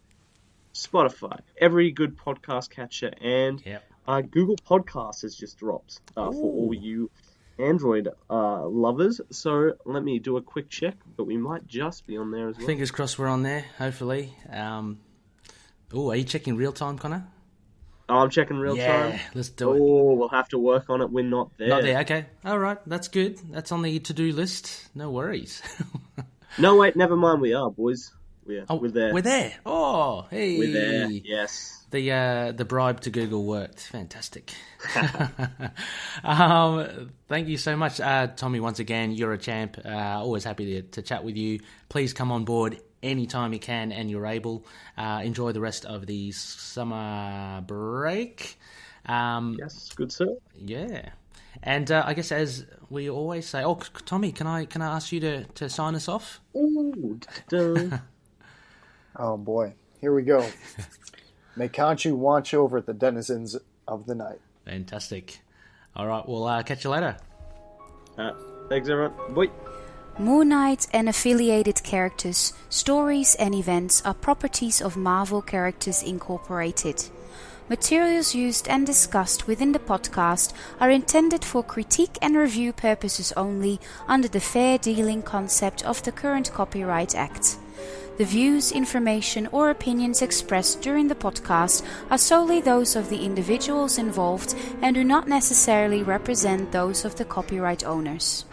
Spotify, every good podcast catcher, and Google Podcasts has just dropped for all you Android lovers. So let me do a quick check, but we might just be on there as well. Fingers crossed we're on there, hopefully. Are you checking real time, Connor? Oh, I'm checking real time. Yeah, let's do it. Oh, we'll have to work on it. We're not there. Not there, okay. All right, that's good. That's on the to-do list. No worries. No, wait, never mind. We are, boys. We're there. We're there. Oh, hey. We're there, yes. The bribe to Google worked. Fantastic. Thank you so much, Tommy, once again. You're a champ. Always happy to chat with you. Please come on board anytime you can and you're able. Enjoy the rest of the summer break. Yes, good sir. Yeah. And I guess as we always say, Tommy, can I ask you to sign us off? Ooh, dun. Oh boy, here we go. May Khonshu watch over the denizens of the night. Fantastic. All right, we'll catch you later. Thanks, everyone. Bye. Moon Knight and affiliated characters, stories and events are properties of Marvel Characters Incorporated. Materials used and discussed within the podcast are intended for critique and review purposes only under the fair dealing concept of the current Copyright Act. The views, information or opinions expressed during the podcast are solely those of the individuals involved and do not necessarily represent those of the copyright owners.